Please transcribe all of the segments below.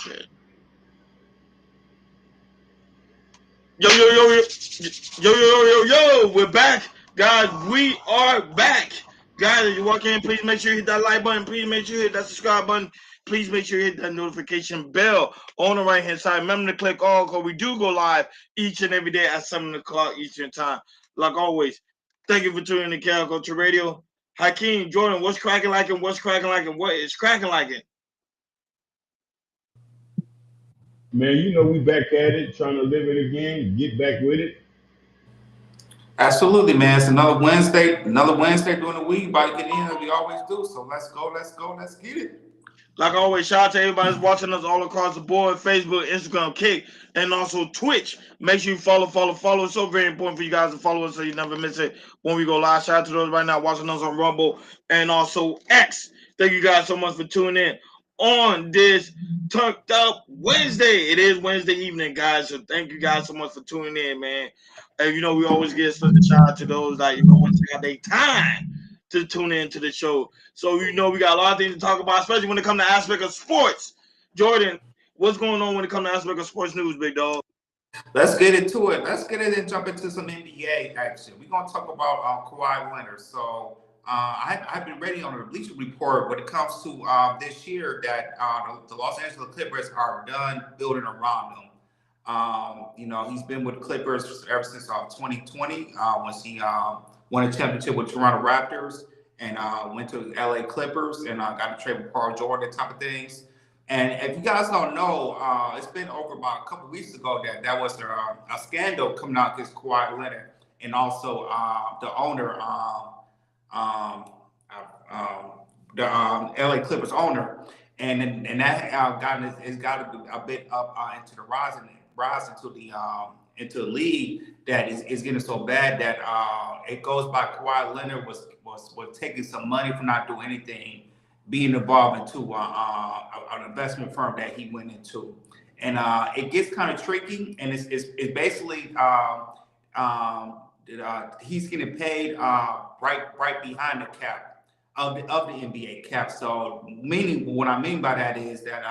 shit. Yo, yo, yo, yo, yo, yo, yo, yo, we're back. Guys, we are back. Guys, if you walk in, please make sure you hit that like button. Please make sure you hit that subscribe button. Please make sure you hit that notification bell on the right-hand side. Remember to click all because we do go live each and every day at 7 o'clock Eastern time. Like always, thank you for tuning in to Cal Culture Radio. Hakeem, Jordan, what's cracking like and what's cracking like and what is cracking like it? Man, you know we back at it, trying to live it again, get back with it. Absolutely, man. It's another Wednesday during the week. About to get in as we always do. So let's go, let's get it. Like always, shout out to everybody that's watching us all across the board, Facebook, Instagram, Kick, and also Twitch. Make sure you follow. It's so very important for you guys to follow us so you never miss it when we go live. Shout out to those right now watching us on Rumble and also X. Thank you guys so much for tuning in on this Tucked Up Wednesday. It is Wednesday evening, guys, so thank you guys so much for tuning in, man. And we always get such a shout out to those that want to take out their time to tune in to the show. So we got a lot of things to talk about, especially when it comes to aspect of sports. Jordan, what's going on when it comes to aspect of sports news, big dog? Let's get into it. Let's get it and jump into some NBA action. We're gonna talk about Kawhi Leonard. So I've been ready on the Bleacher Report when it comes to this year that the Los Angeles Clippers are done building around him. He's been with the Clippers ever since 2020, once he won a championship with Toronto Raptors and went to LA Clippers and got to trade with Paul George, that type of things. And if you guys don't know, it's been over about a couple weeks ago that was a scandal coming out against Kawhi Leonard and also the owner, the LA Clippers owner, and that got a bit up into the rise into the league that is getting so bad that it goes by Kawhi Leonard was taking some money for not doing anything, being involved into an investment firm that he went into, and it gets kind of tricky, and it's basically he's getting paid right behind the cap of the NBA cap. So meaning what I mean by that is that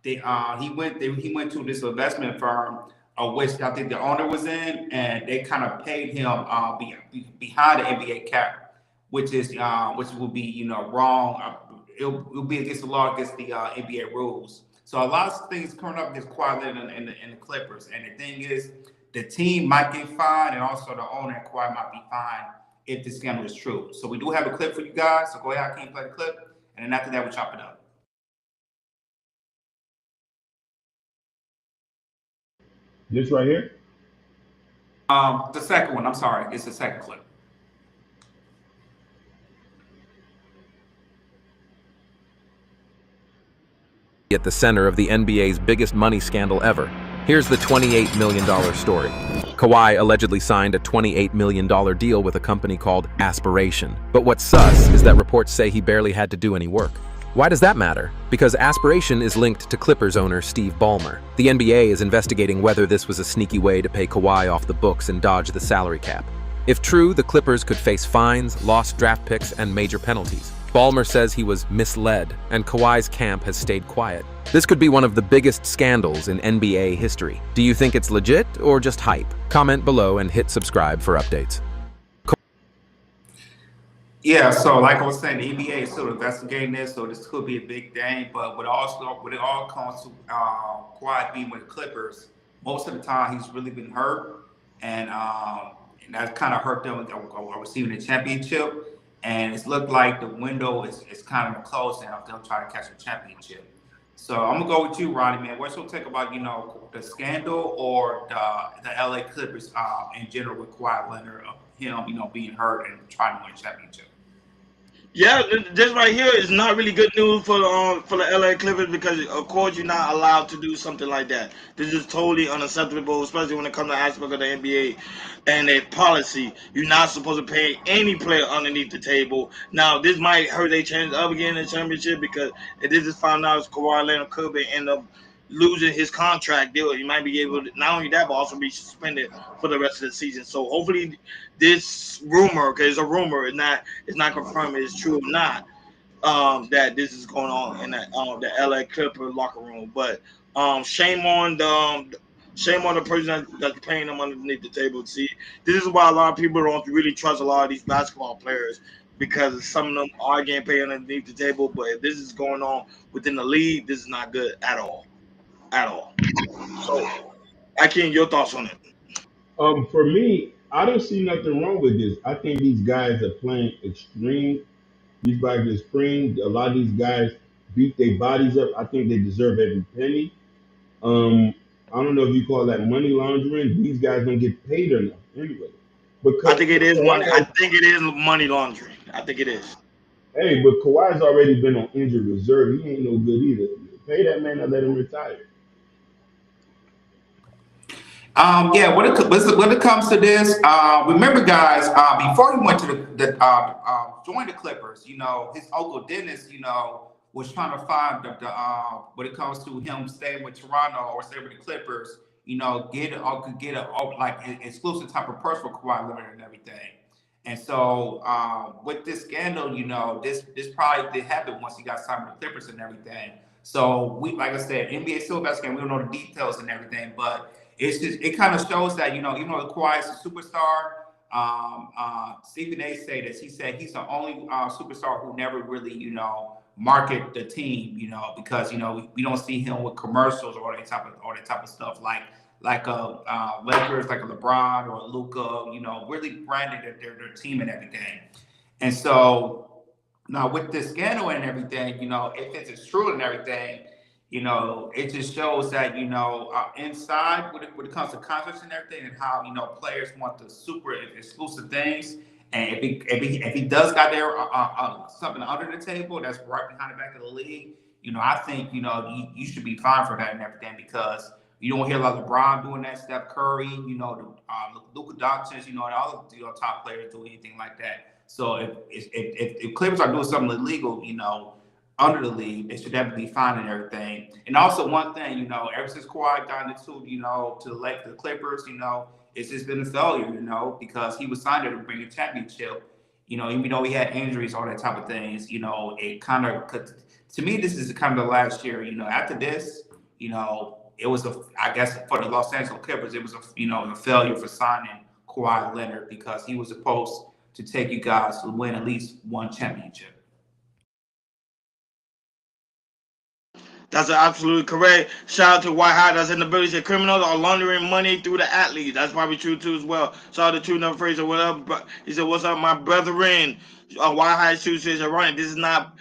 he went to this investment firm, which I think the owner was in, and they kind of paid him behind the NBA cap, which will be wrong. It'll be against the law, against the NBA rules. So a lot of things coming up against Kawhi Leonard and the Clippers. And the thing is, the team might get fined, and also the owner and Kawhi might be fined if this scandal is true. So we do have a clip for you guys. So go ahead, I can play the clip, and then after that, we'll chop it up. This right here? The second one, I'm sorry. It's the second clip. At the center of the NBA's biggest money scandal ever. Here's the $28 million story. Kawhi allegedly signed a $28 million deal with a company called Aspiration. But what's sus is that reports say he barely had to do any work. Why does that matter? Because Aspiration is linked to Clippers owner Steve Ballmer. The NBA is investigating whether this was a sneaky way to pay Kawhi off the books and dodge the salary cap. If true, the Clippers could face fines, lost draft picks, and major penalties. Ballmer says he was misled, and Kawhi's camp has stayed quiet. This could be one of the biggest scandals in NBA history. Do you think it's legit or just hype? Comment below and hit subscribe for updates. Yeah, so like I was saying, the NBA is still investigating this, so this could be a big thing. But when it all comes to Kawhi being with the Clippers, most of the time he's really been hurt, and that kind of hurt them receiving the championship. And it's looked like the window is kind of closing up. They'll try to catch a championship. So I'm gonna go with you, Ronnie, man. What's your take about the scandal or the LA Clippers in general with Kawhi Leonard, him being hurt and trying to win a championship? Yeah, this right here is not really good news for the LA Clippers because, of course, you're not allowed to do something like that. This is totally unacceptable, especially when it comes to aspect of the NBA and their policy. You're not supposed to pay any player underneath the table. Now, this might hurt their chance of getting a championship because if this is found out, Kawhi Leonard could end up losing his contract deal. He might be able to, not only that, but also be suspended for the rest of the season. So hopefully this rumor, because it's a rumor, it's not confirmed it's true or not, that this is going on in the LA Clipper locker room. But shame on the person that's paying them underneath the table. See, this is why a lot of people don't really trust a lot of these basketball players because some of them are getting paid underneath the table. But if this is going on within the league, this is not good at all, at all. So, Akeem, your thoughts on it? For me, I don't see nothing wrong with this. I think these guys are playing extreme. These guys are extreme. A lot of these guys beat their bodies up. I think they deserve every penny. Um, I don't know if you call that money laundering. These guys don't get paid enough anyway. I Because think it is money. I Kawhi, think it is money laundering. I think it is. hey, but Kawhi's already been on injured reserve. He ain't no good either. Pay that man and let him retire. Yeah, when it comes to this, remember, guys, before he went to join the Clippers, his uncle Dennis, was trying to find when it comes to him staying with Toronto or staying with the Clippers, could get a like an exclusive type of person for Kawhi Leonard and everything. And so with this scandal, this probably did happen once he got signed with the Clippers and everything. So like I said, NBA still investigating. We don't know the details and everything, but it kind of shows that even though Kawhi is a superstar, Stephen A. said this. He said he's the only superstar who never really market the team, because we don't see him with commercials or all that type of stuff like Lakers, like a LeBron or a Luka, really branded their team and everything. And so now with this scandal and everything, if it's true and everything, it just shows that inside when it comes to contracts and everything, and how players want the super exclusive things, and if he does got there something under the table that's right behind the back of the league, I think you should be fine for that and everything, because you don't hear a lot of LeBron doing that, Steph Curry, Luka Doncic, and all the top players do anything like that. So if Clippers are doing something illegal, under the league, they should definitely be fine and everything. And also one thing, ever since Kawhi got into to the Clippers, it's just been a failure, because he was signed there to bring a championship. Even though he had injuries, all that type of things, it kind of to me, this is kind of the last year. After this, it was I guess for the Los Angeles Clippers, it was a failure for signing Kawhi Leonard, because he was supposed to take you guys to win at least one championship. That's absolutely correct. Shout out to White Hot that's in the building. Said criminals are laundering money through the athletes. That's probably true too as well. Shout out to True Number Fraser. What up? He said, "What's up, my brethren?" White Hot Shoe says, "Running. This is not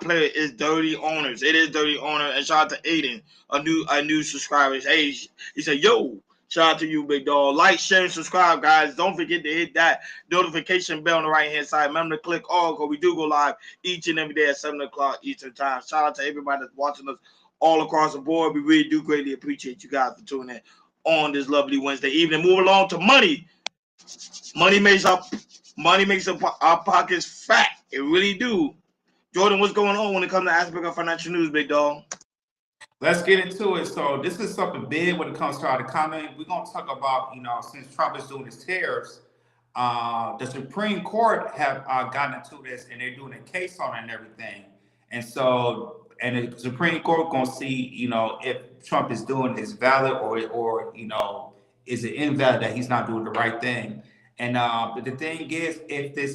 player. It's dirty owners. It is dirty owner." And shout out to Aiden, a new subscriber. Hey, he said, "Yo." Shout out to you, big dog. Like, share, and subscribe, guys. Don't forget to hit that notification bell on the right-hand side. Remember to click all, because we do go live each and every day at 7 o'clock Eastern Time. Shout out to everybody that's watching us all across the board. We really do greatly appreciate you guys for tuning in on this lovely Wednesday evening. Move along to money. Money makes our pockets fat. It really do. Jordan, what's going on when it comes to aspect of financial news, big dog? Let's get into it. So this is something big when it comes to our economy. We're going to talk about, since Trump is doing his tariffs, the Supreme Court have gotten into this, and they're doing a case on it and everything. And so, and the Supreme Court going to see, if Trump is doing is valid or is it invalid that he's not doing the right thing. And but the thing is, if the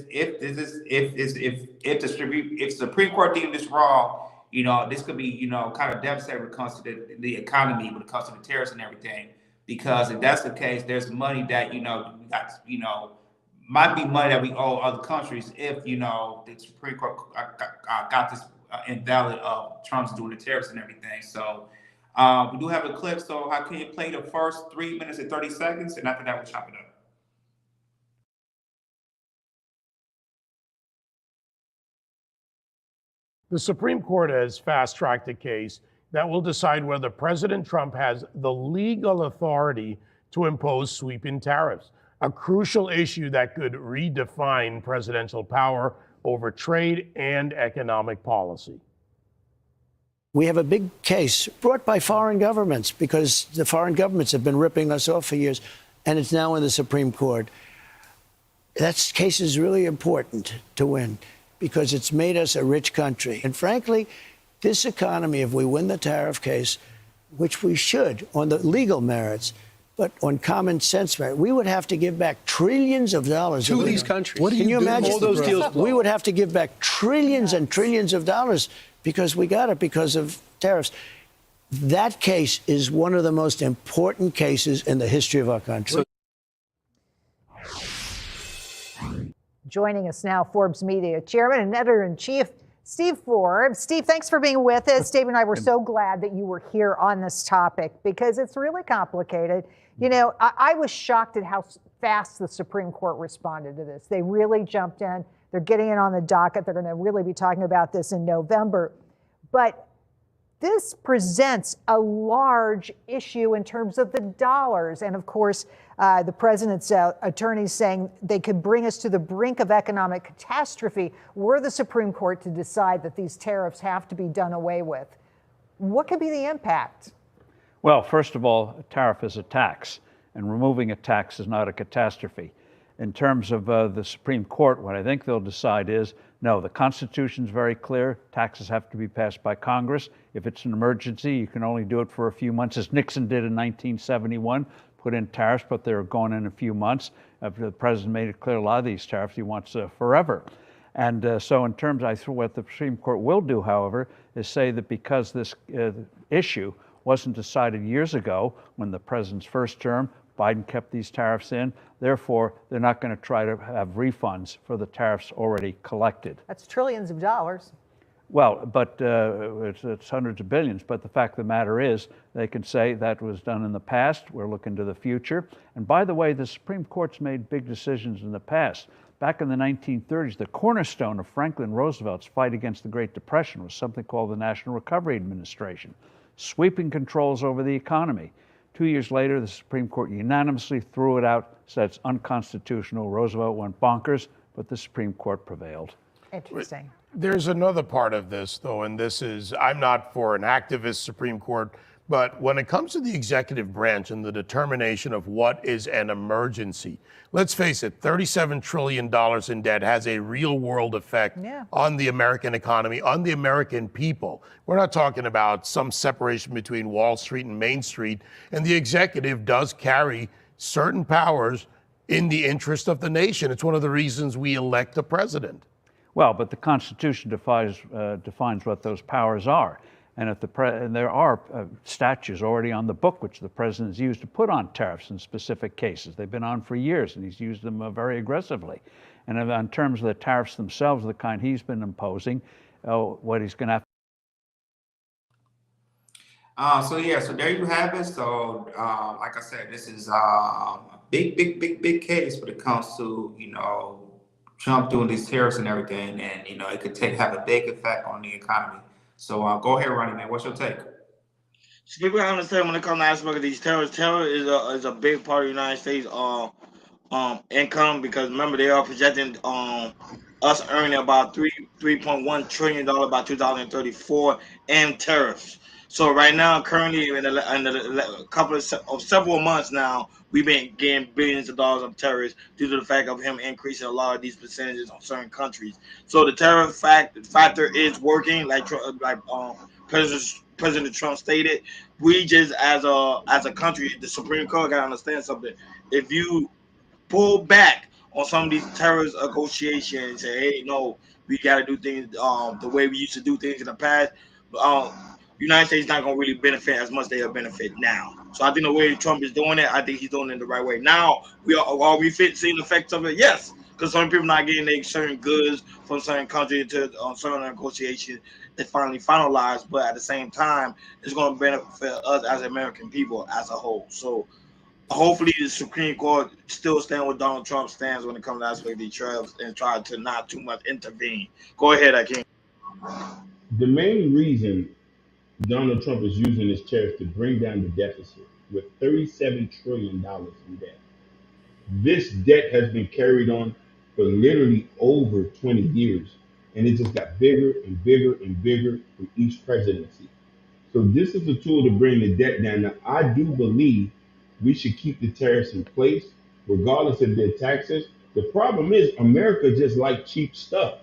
Supreme Court deemed this wrong, this could be, kind of devastating when it comes to the economy, when it comes to the tariffs and everything. Because if that's the case, there's money that, we got, might be money that we owe other countries if, the Supreme Court got this invalid of Trump's doing the tariffs and everything. So we do have a clip. So how can you play the first 3 minutes and 30 seconds? And after that, we'll chop it up. The Supreme Court has fast-tracked a case that will decide whether President Trump has the legal authority to impose sweeping tariffs, a crucial issue that could redefine presidential power over trade and economic policy. We have a big case brought by foreign governments, because the foreign governments have been ripping us off for years, and it's now in the Supreme Court. That case is really important to win. because it's made us a rich country. And frankly, this economy, if we win the tariff case, which we should on the legal merits, but on common sense merit, we would have to give back trillions of dollars to these countries. What do you imagine? All those deals. We would have to give back trillions and trillions of dollars because we got it because of tariffs. That case is one of the most important cases in the history of our country. Joining us now, Forbes Media Chairman and Editor-in-Chief, Steve Forbes. Steve, thanks for being with us. Dave and I were so glad that you were here on this topic because it's really complicated. You know, I was shocked at how fast the Supreme Court responded to this. They really jumped in. They're getting it on the docket. They're going to really be talking about this in November. But this presents a large issue in terms of the dollars. And of course, the president's attorneys saying they could bring us to the brink of economic catastrophe were the Supreme Court to decide that these tariffs have to be done away with. What could be the impact? Well, first of all, a tariff is a tax, and removing a tax is not a catastrophe. In terms of the Supreme Court, what I think they'll decide is, no, the Constitution's very clear. Taxes have to be passed by Congress. If it's an emergency, you can only do it for a few months, as Nixon did in 1971, put in tariffs, but they were going in a few months. The president made it clear a lot of these tariffs he wants forever. And so in terms, I think what the Supreme Court will do, however, is say that because this issue wasn't decided years ago when the president's first term, Biden kept these tariffs in. Therefore, they're not going to try to have refunds for the tariffs already collected. That's trillions of dollars. Well, but it's hundreds of billions. But the fact of the matter is, they can say that was done in the past. We're looking to the future. And by the way, the Supreme Court's made big decisions in the past. Back in the 1930s, the cornerstone of Franklin Roosevelt's fight against the Great Depression was something called the National Recovery Administration, sweeping controls over the economy. 2 years later, the Supreme Court unanimously threw it out, said it's unconstitutional. Roosevelt went bonkers, but the Supreme Court prevailed. Interesting. There's another part of this, though, and this is, I'm not for an activist Supreme Court, but when it comes to the executive branch and the determination of what is an emergency, let's face it, $37 trillion in debt has a real world effect on the American economy, on the American people. We're not talking about some separation between Wall Street and Main Street, and the executive does carry certain powers in the interest of the nation. It's one of the reasons we elect a president. Well, but the Constitution defines what those powers are. And if and there are statutes already on the book which the president has used to put on tariffs in specific cases. They've been on for years, and he's used them very aggressively. And in terms of the tariffs themselves, the kind he's been imposing, what he's going to have. So there you have it. So like I said, this is a big case when it comes to, you know, Trump doing these tariffs and everything, and you know it could have a big effect on the economy. So go ahead, Ronnie, man. What's your take? So people gotta understand when it comes to aspect of these tariffs, terror is a big part of the United States income, because remember they are projecting us earning about $3.1 trillion by 2034 in tariffs. So right now, currently in a couple of several months now, we've been getting billions of dollars of tariffs due to the fact of him increasing a lot of these percentages on certain countries. So the tariff factor is working, like President Trump stated. We just as a country, the Supreme Court gotta understand something. If you pull back on some of these tariff negotiations and say, hey, no, we gotta do things the way we used to do things in the past, United States not gonna really benefit as much they have benefit now. So I think the way Trump is doing it, I think he's doing it the right way. Now are we seeing the effects of it? Yes, because some people not getting their certain goods from certain countries to certain negotiations that finally finalized. But at the same time, it's going to benefit us as American people as a whole. So hopefully the Supreme Court still stand with Donald Trump stands when it comes to aspect of these tariffs and try to not too much intervene. Go ahead, Akeem. The main reason Donald Trump is using his tariffs to bring down the deficit with $37 trillion in debt. This debt has been carried on for literally over 20 years, and it just got bigger and bigger and bigger with each presidency. So this is a tool to bring the debt down. Now, I do believe we should keep the tariffs in place, regardless of their taxes. The problem is America just like cheap stuff.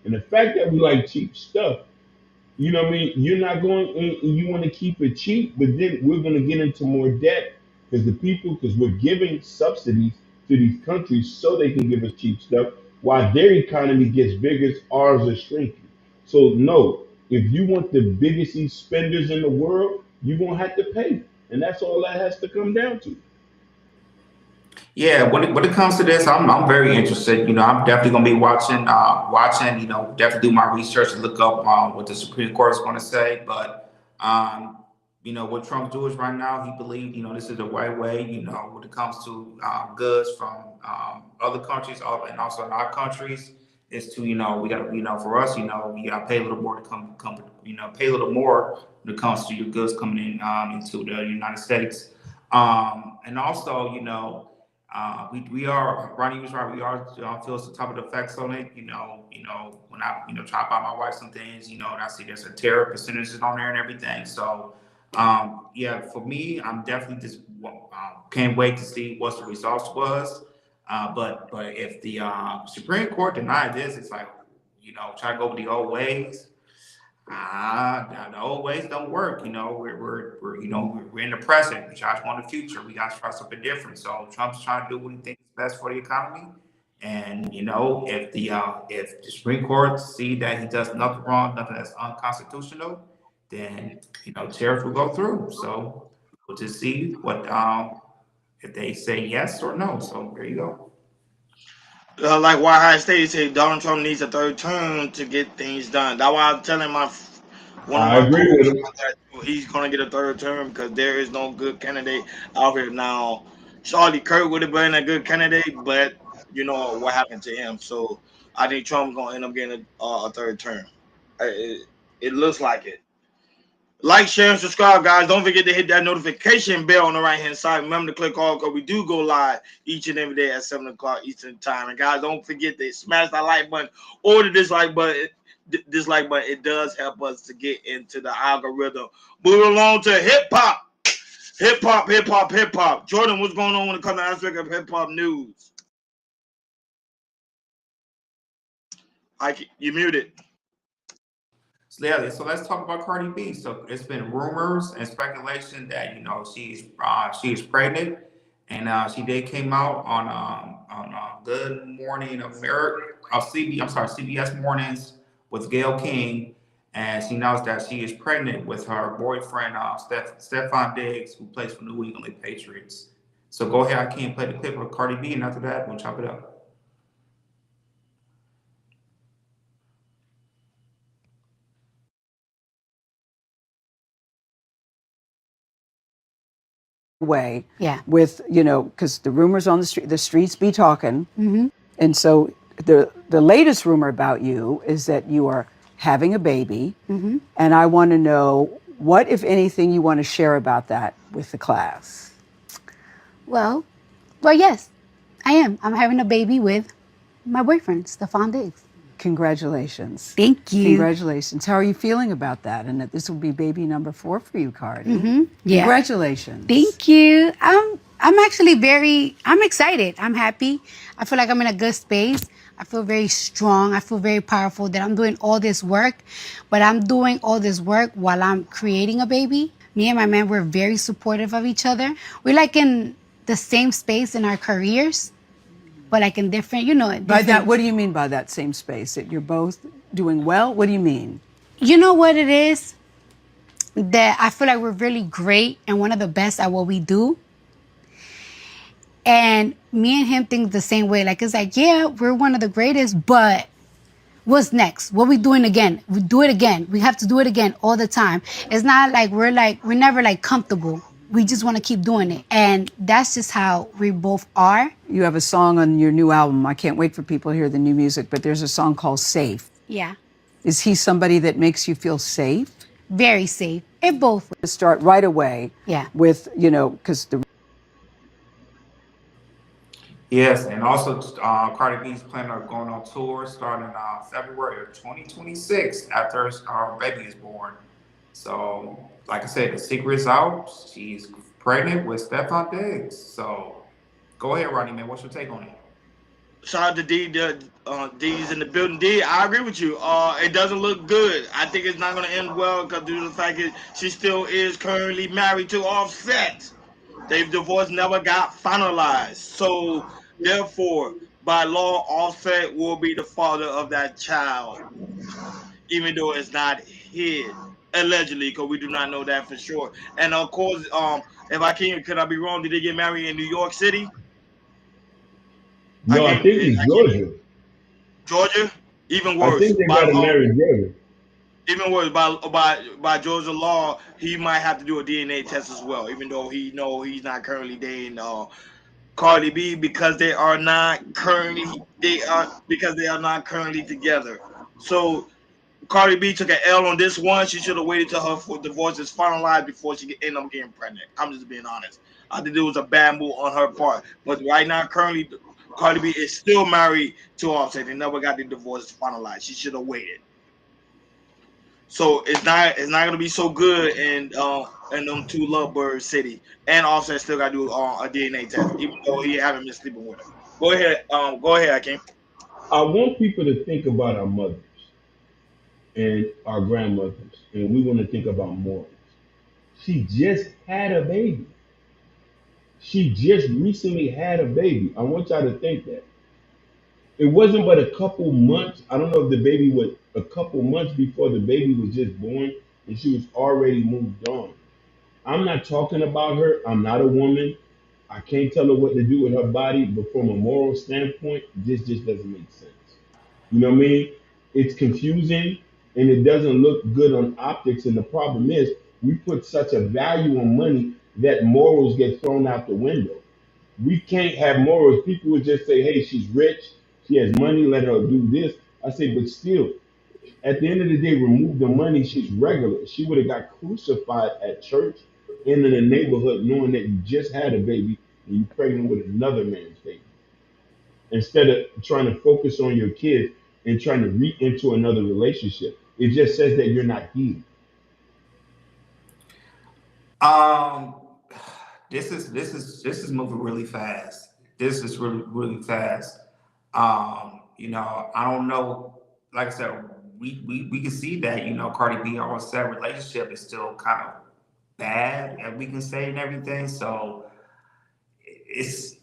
And the fact that we like cheap stuff, you know what I mean? You're not going, and you want to keep it cheap, but then we're going to get into more debt because we're giving subsidies to these countries so they can give us cheap stuff while their economy gets bigger, ours are shrinking. So, no, if you want the biggest spenders in the world, you're going to have to pay. And that's all that has to come down to. Yeah, when it comes to this, I'm very interested. You know, I'm definitely gonna be watching. You know, definitely do my research and look up what the Supreme Court is going to say. But you know, what Trump's doing right now, he believes this is the right way. You know, when it comes to goods from other countries and also in our countries, is to we got to for us you got to pay a little more to come pay a little more when it comes to your goods coming in into the United States. And also, we are Ronnie was right. We are feels the type of effects on it. When I try to buy my wife some things, and I see there's a tariff percentages on there and everything. So, yeah, for me, I'm definitely just can't wait to see what the results was. But if the Supreme Court denied this, it's like try to go with the old ways. The old ways don't work. We're in the present. We try to want the future. We got to try something different. So Trump's trying to do what he thinks is best for the economy. And if the Supreme Court see that he does nothing wrong, nothing that's unconstitutional, then tariffs will go through. So we'll just see what if they say yes or no. So there you go. Like White House State said, Donald Trump needs a third term to get things done. That's why I'm telling one of I my agree with co-hosts him. that he's gonna get a third term because there is no good candidate out here now. Charlie Kirk would have been a good candidate, but you know what happened to him. So I think Trump's gonna end up getting a third term. It looks like it. Like, share, and subscribe, guys. Don't forget to hit that notification bell on the right-hand side. Remember to click all because we do go live each and every day at 7 o'clock Eastern Time. And, guys, don't forget to smash that like button or the dislike button. Dislike button. It does help us to get into the algorithm. Moving along to hip-hop. Hip-hop, hip-hop, hip-hop. Jordan, what's going on when it comes to aspect of hip-hop news? You muted. So yeah, so let's talk about Cardi B. So it's been rumors and speculation that she is pregnant, and she did came out on Good Morning America, CBS Mornings with Gayle King, and she announced that she is pregnant with her boyfriend Stephon Diggs, who plays for New England Patriots. So go ahead, I can't play the clip of Cardi B, and after that we'll chop it up. Way Yeah. with because the rumors on the streets be talking, Mm-hmm. and so the latest rumor about you is that you are having a baby, Mm-hmm. and I want to know what, if anything, you want to share about that with the class. Well, yes, I am. I'm having a baby with my boyfriend, Stephon Diggs. Congratulations. Thank you. Congratulations. How are you feeling about that? And that this will be baby number 4 for you, Cardi. Mm-hmm. Yeah. Congratulations. Thank you. I'm actually I'm excited. I'm happy. I feel like I'm in a good space. I feel very strong. I feel very powerful that I'm doing all this work, but I'm doing all this work while I'm creating a baby. Me and my man, we're very supportive of each other. We're like in the same space in our careers, but like in different, By that, what do you mean by that same space? That you're both doing well? What do you mean? You know what it is? That I feel like we're really great and one of the best at what we do. And me and him think the same way. Like, it's like, yeah, we're one of the greatest, but what's next? What we doing again? We do it again. We have to do it again all the time. It's not like we're never like comfortable. We just want to keep doing it. And that's just how we both are. You have a song on your new album. I can't wait for people to hear the new music, but there's a song called Safe. Yeah. Is he somebody that makes you feel safe? Very safe. It both. To start right away. Yeah. With, because the... Yes, and also Cardi B's planning on going on tour starting February of 2026 after our baby is born. So, like I said, the secret's out. She's pregnant with Stephon Diggs. So, go ahead, Rodney, man. What's your take on it? Shout out to D. D's in the building. D, I agree with you. It doesn't look good. I think it's not going to end well because due to the fact that she still is currently married to Offset. Their divorce never got finalized. So, therefore, by law, Offset will be the father of that child, even though it's not his, allegedly, because we do not know that for sure. And of course, if I can, could I be wrong? Did they get married in New York City? No, I think it's Georgia. Georgia, even I worse. think they got to marry Georgia. Even worse by Georgia law, he might have to do a DNA test as well. Even though he's not currently dating Cardi B because they are not currently together. So Cardi B took an L on this one. She should have waited till her divorce is finalized before she end up getting pregnant. I'm just being honest. I think it was a bad move on her part. But right now, currently, Cardi B is still married to Offset. They never got the divorce finalized. She should have waited. So it's not gonna be so good in them two lovebird city. And Offset still got to do a DNA test, even though he haven't been sleeping with her. Go ahead, Akeem. I want people to think about our mothers and our grandmothers, and we want to think about morals. She just had a baby. She just recently had a baby. I want y'all to think that. It wasn't but a couple months. I don't know if the baby was a couple months before the baby was just born, and she was already moved on. I'm not talking about her. I'm not a woman. I can't tell her what to do with her body, but from a moral standpoint, this just doesn't make sense. You know what I mean? It's confusing and it doesn't look good on optics. And the problem is, we put such a value on money that morals get thrown out the window. We can't have morals. People would just say, hey, she's rich, she has money, let her do this. I say, but still, at the end of the day, remove the money, she's regular. She would have got crucified at church and in the neighborhood knowing that you just had a baby and you're pregnant with another man's baby. Instead of trying to focus on your kids and trying to reach into another relationship. It just says that you're not healed. Um, this is moving really fast. This is really fast. I don't know. Like I said, we can see that Cardi B Offset relationship is still kind of bad, as we can say, and everything. So it's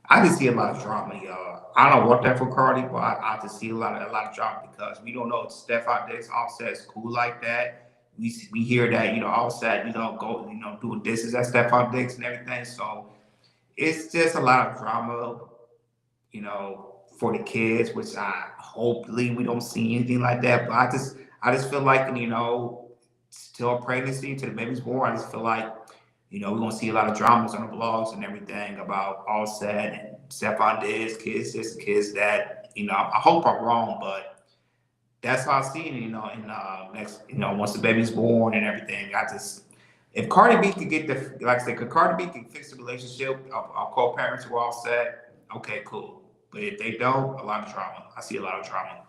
I can see a lot of drama, y'all. I don't want that for Cardi, but I just see a lot of drama because we don't know if Steph Diggs Offset is cool like that. We hear that Offset go doing disses at Steph Diggs and everything. So it's just a lot of drama, for the kids, which I hopefully we don't see anything like that. But I just feel like till pregnancy, till the baby's born, I just feel like we're gonna see a lot of dramas on the blogs and everything about Offset and Stephon Diggs, kids this, kids that. I hope I'm wrong, but that's how I see it. In next, once the baby's born and everything, if Cardi B could get like I said, could Cardi B can fix the relationship of co-parents who are Offset, okay, cool. But if they don't, a lot of drama. I see a lot of drama.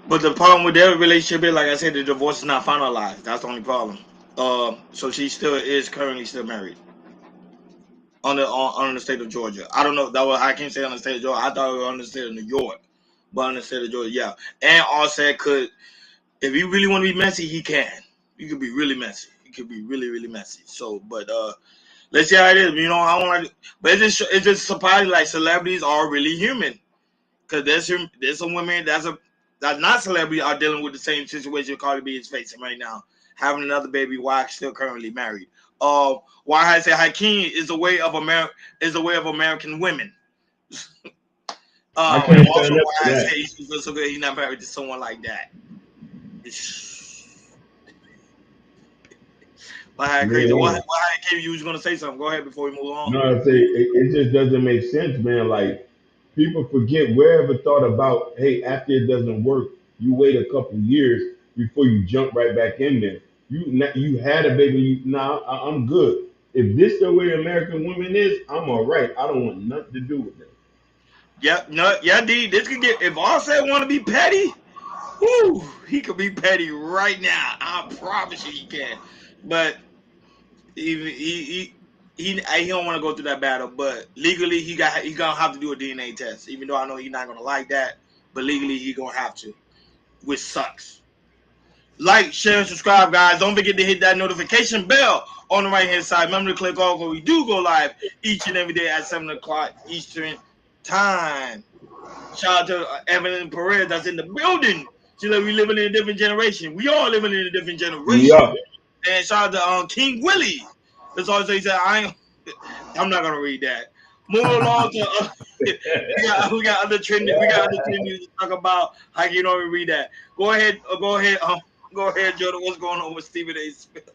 But the problem with their relationship is, like I said, the divorce is not finalized. That's the only problem. So she still is currently still married on the state of Georgia. I don't know I can't say on the state of Georgia. I thought it was on the state of New York, but on the state of Georgia, yeah. And Offset could, if he really want to be messy, he can. He could be really messy. He could be really really messy. So, but let's see how it is. I don't like, but it's just surprising. Like celebrities are really human. Because there's some women that's not celebrity are dealing with the same situation Cardi B is facing right now, having another baby while still currently married. Why I say Hakeem is a way of American women. I And can't also sign up why for I that. say he feels so good he's not married to someone like that. Why crazy? Why Man, Hakeem, you was gonna say something? Go ahead before we move on. no, I say it just doesn't make sense, man. Like people forget wherever thought about, hey, after it doesn't work, you wait a couple years before you jump right back in there. You had a baby. I'm good. If this the way American women is, I'm all right. I don't want nothing to do with that. Yeah, no, yeah, D. This could get if Offset want to be petty. Whoo, he could be petty right now. I promise you he can. But he don't want to go through that battle, but legally he gonna have to do a DNA test. Even though I know he's not gonna like that, but legally he gonna have to, which sucks. Like, share, and subscribe, guys. Don't forget to hit that notification bell on the right hand side. Remember to click all because we do go live each and every day at 7 o'clock Eastern time. Shout out to Evelyn Perez that's in the building. She like, we living in a different generation. We all living in a different generation. Yeah. And shout out to King Willie. That's all he said. I'm not gonna read that. Moving along to we got other trending. We got other trending to talk about. I can only read that. Go ahead, Jordan. What's going on with Stephen A. Smith?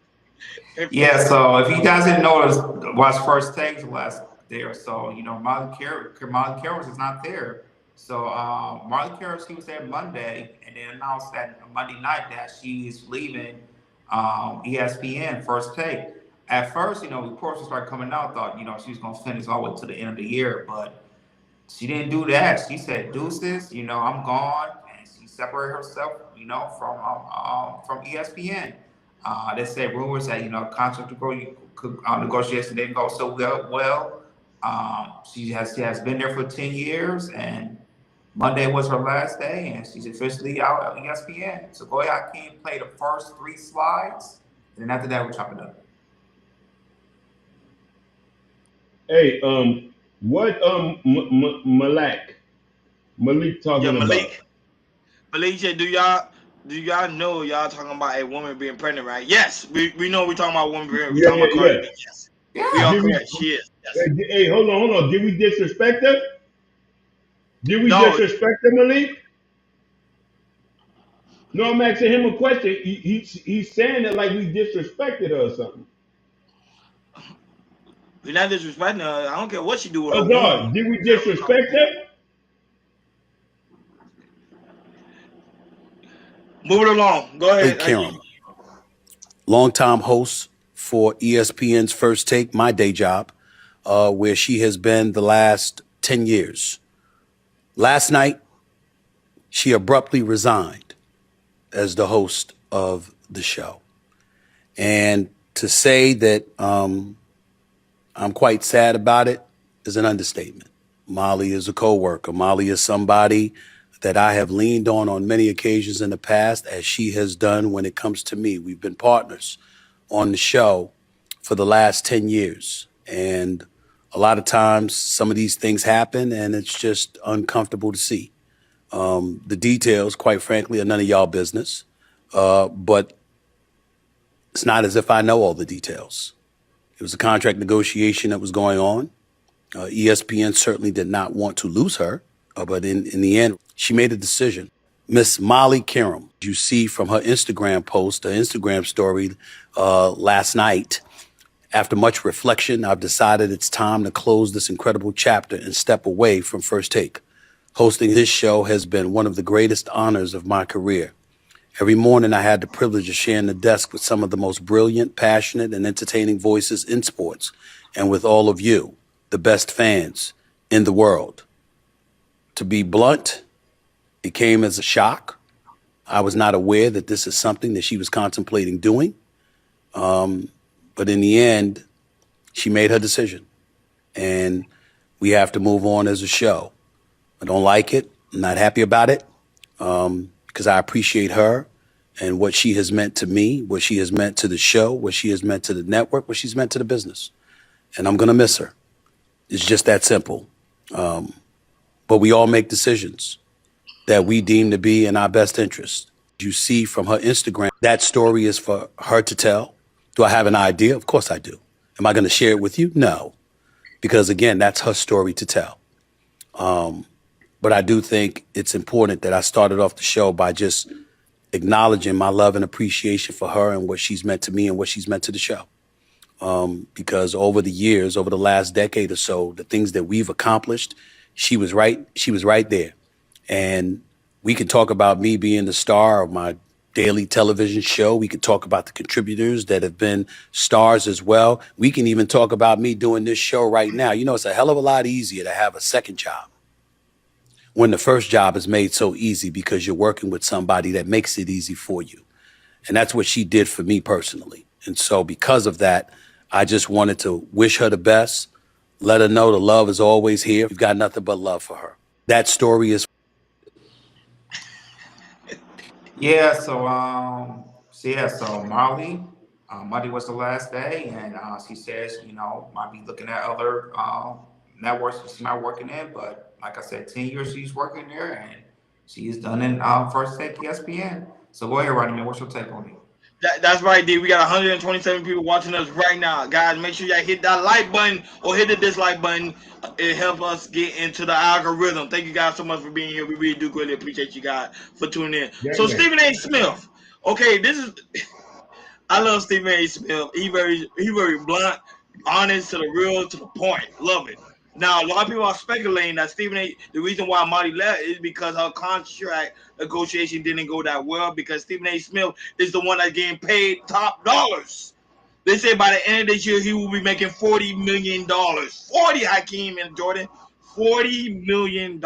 Yeah, so if you guys didn't notice, watch First Takes last there. So, Molly Karras is not there. So, Molly Karras, she was there Monday, and then announced that Monday night that she's leaving ESPN First Take. At first, reports started coming out, thought, she was going to finish all the way to the end of the year, but she didn't do that. She said, deuces, I'm gone. And she separated herself, from ESPN. They said rumors that, contract negotiation didn't go so well. She has been there for 10 years, and Monday was her last day, and she's officially out at ESPN. So go ahead, Hakeem, play the first 3 slides, and then after that, we'll chop it up. Hey, what Malik talking about? Malik said, do y'all know y'all talking about a woman being pregnant, right? Yes, we know we're talking about a woman being pregnant. We're talking about Cardi B. Yes. Yeah. We are correct. She is. Yes. Hey, hold on. Did we disrespect her? Disrespect her, Malik? No, I'm asking him a question. He's saying it like we disrespected her or something. We're not disrespecting her. I don't care what she do with her God, woman. did we disrespect her? Moving along. Go ahead. Hey, Karam, longtime host for ESPN's First Take, my day job, where she has been the last 10 years. Last night, she abruptly resigned as the host of the show. And to say that I'm quite sad about it is an understatement. Molly is a coworker. Molly is somebody that I have leaned on many occasions in the past, as she has done when it comes to me. We've been partners on the show for the last 10 years. And a lot of times some of these things happen and it's just uncomfortable to see. The details, quite frankly, are none of y'all business. But it's not as if I know all the details. It was a contract negotiation that was going on. ESPN certainly did not want to lose her, but in the end, she made a decision. Miss Molly Karam, you see from her Instagram post, her Instagram story last night, after much reflection, I've decided it's time to close this incredible chapter and step away from First Take. Hosting this show has been one of the greatest honors of my career. Every morning I had the privilege of sharing the desk with some of the most brilliant, passionate, and entertaining voices in sports, and with all of you, the best fans in the world. To be blunt, it came as a shock. I was not aware that this is something that she was contemplating doing. But in the end, she made her decision. And we have to move on as a show. I don't like it. I'm not happy about it. Because I appreciate her and what she has meant to me, what she has meant to the show, what she has meant to the network, what she's meant to the business. And I'm going to miss her. It's just that simple. But we all make decisions that we deem to be in our best interest. You see from her Instagram, that story is for her to tell. Do I have an idea? Of course I do. Am I going to share it with you? No. Because again, that's her story to tell. But I do think it's important that I started off the show by just acknowledging my love and appreciation for her and what she's meant to me and what she's meant to the show. Because over the years, over the last decade or so, the things that we've accomplished, she was right there. And we can talk about me being the star of my daily television show. We can talk about the contributors that have been stars as well. We can even talk about me doing this show right now. It's a hell of a lot easier to have a second job when the first job is made so easy because you're working with somebody that makes it easy for you. And that's what she did for me personally. And so because of that, I just wanted to wish her the best, let her know the love is always here. We've got nothing but love for her. That story is. Yeah, so Molly, Monday was the last day, and she says, might be looking at other networks she's not working in, but like I said, 10 years she's working there, and she's done in First Take ESPN. So go ahead, Rodney, man, what's your take on it? That's right, D. We got 127 people watching us right now. Guys, make sure y'all hit that like button or hit the dislike button. It helps us get into the algorithm. Thank you guys so much for being here. We really do greatly appreciate you guys for tuning in. That So man. Stephen A. Smith. Okay, this is I love Stephen A. Smith. He very blunt, honest, to the real, to the point. Love it. Now a lot of people are speculating that Stephen A. The reason why Marty left is because her contract negotiation didn't go that well because Stephen A. Smith is the one that's getting paid top dollars. They say by the end of this year he will be making $40 million. 40, Hakeem and Jordan, $40 million.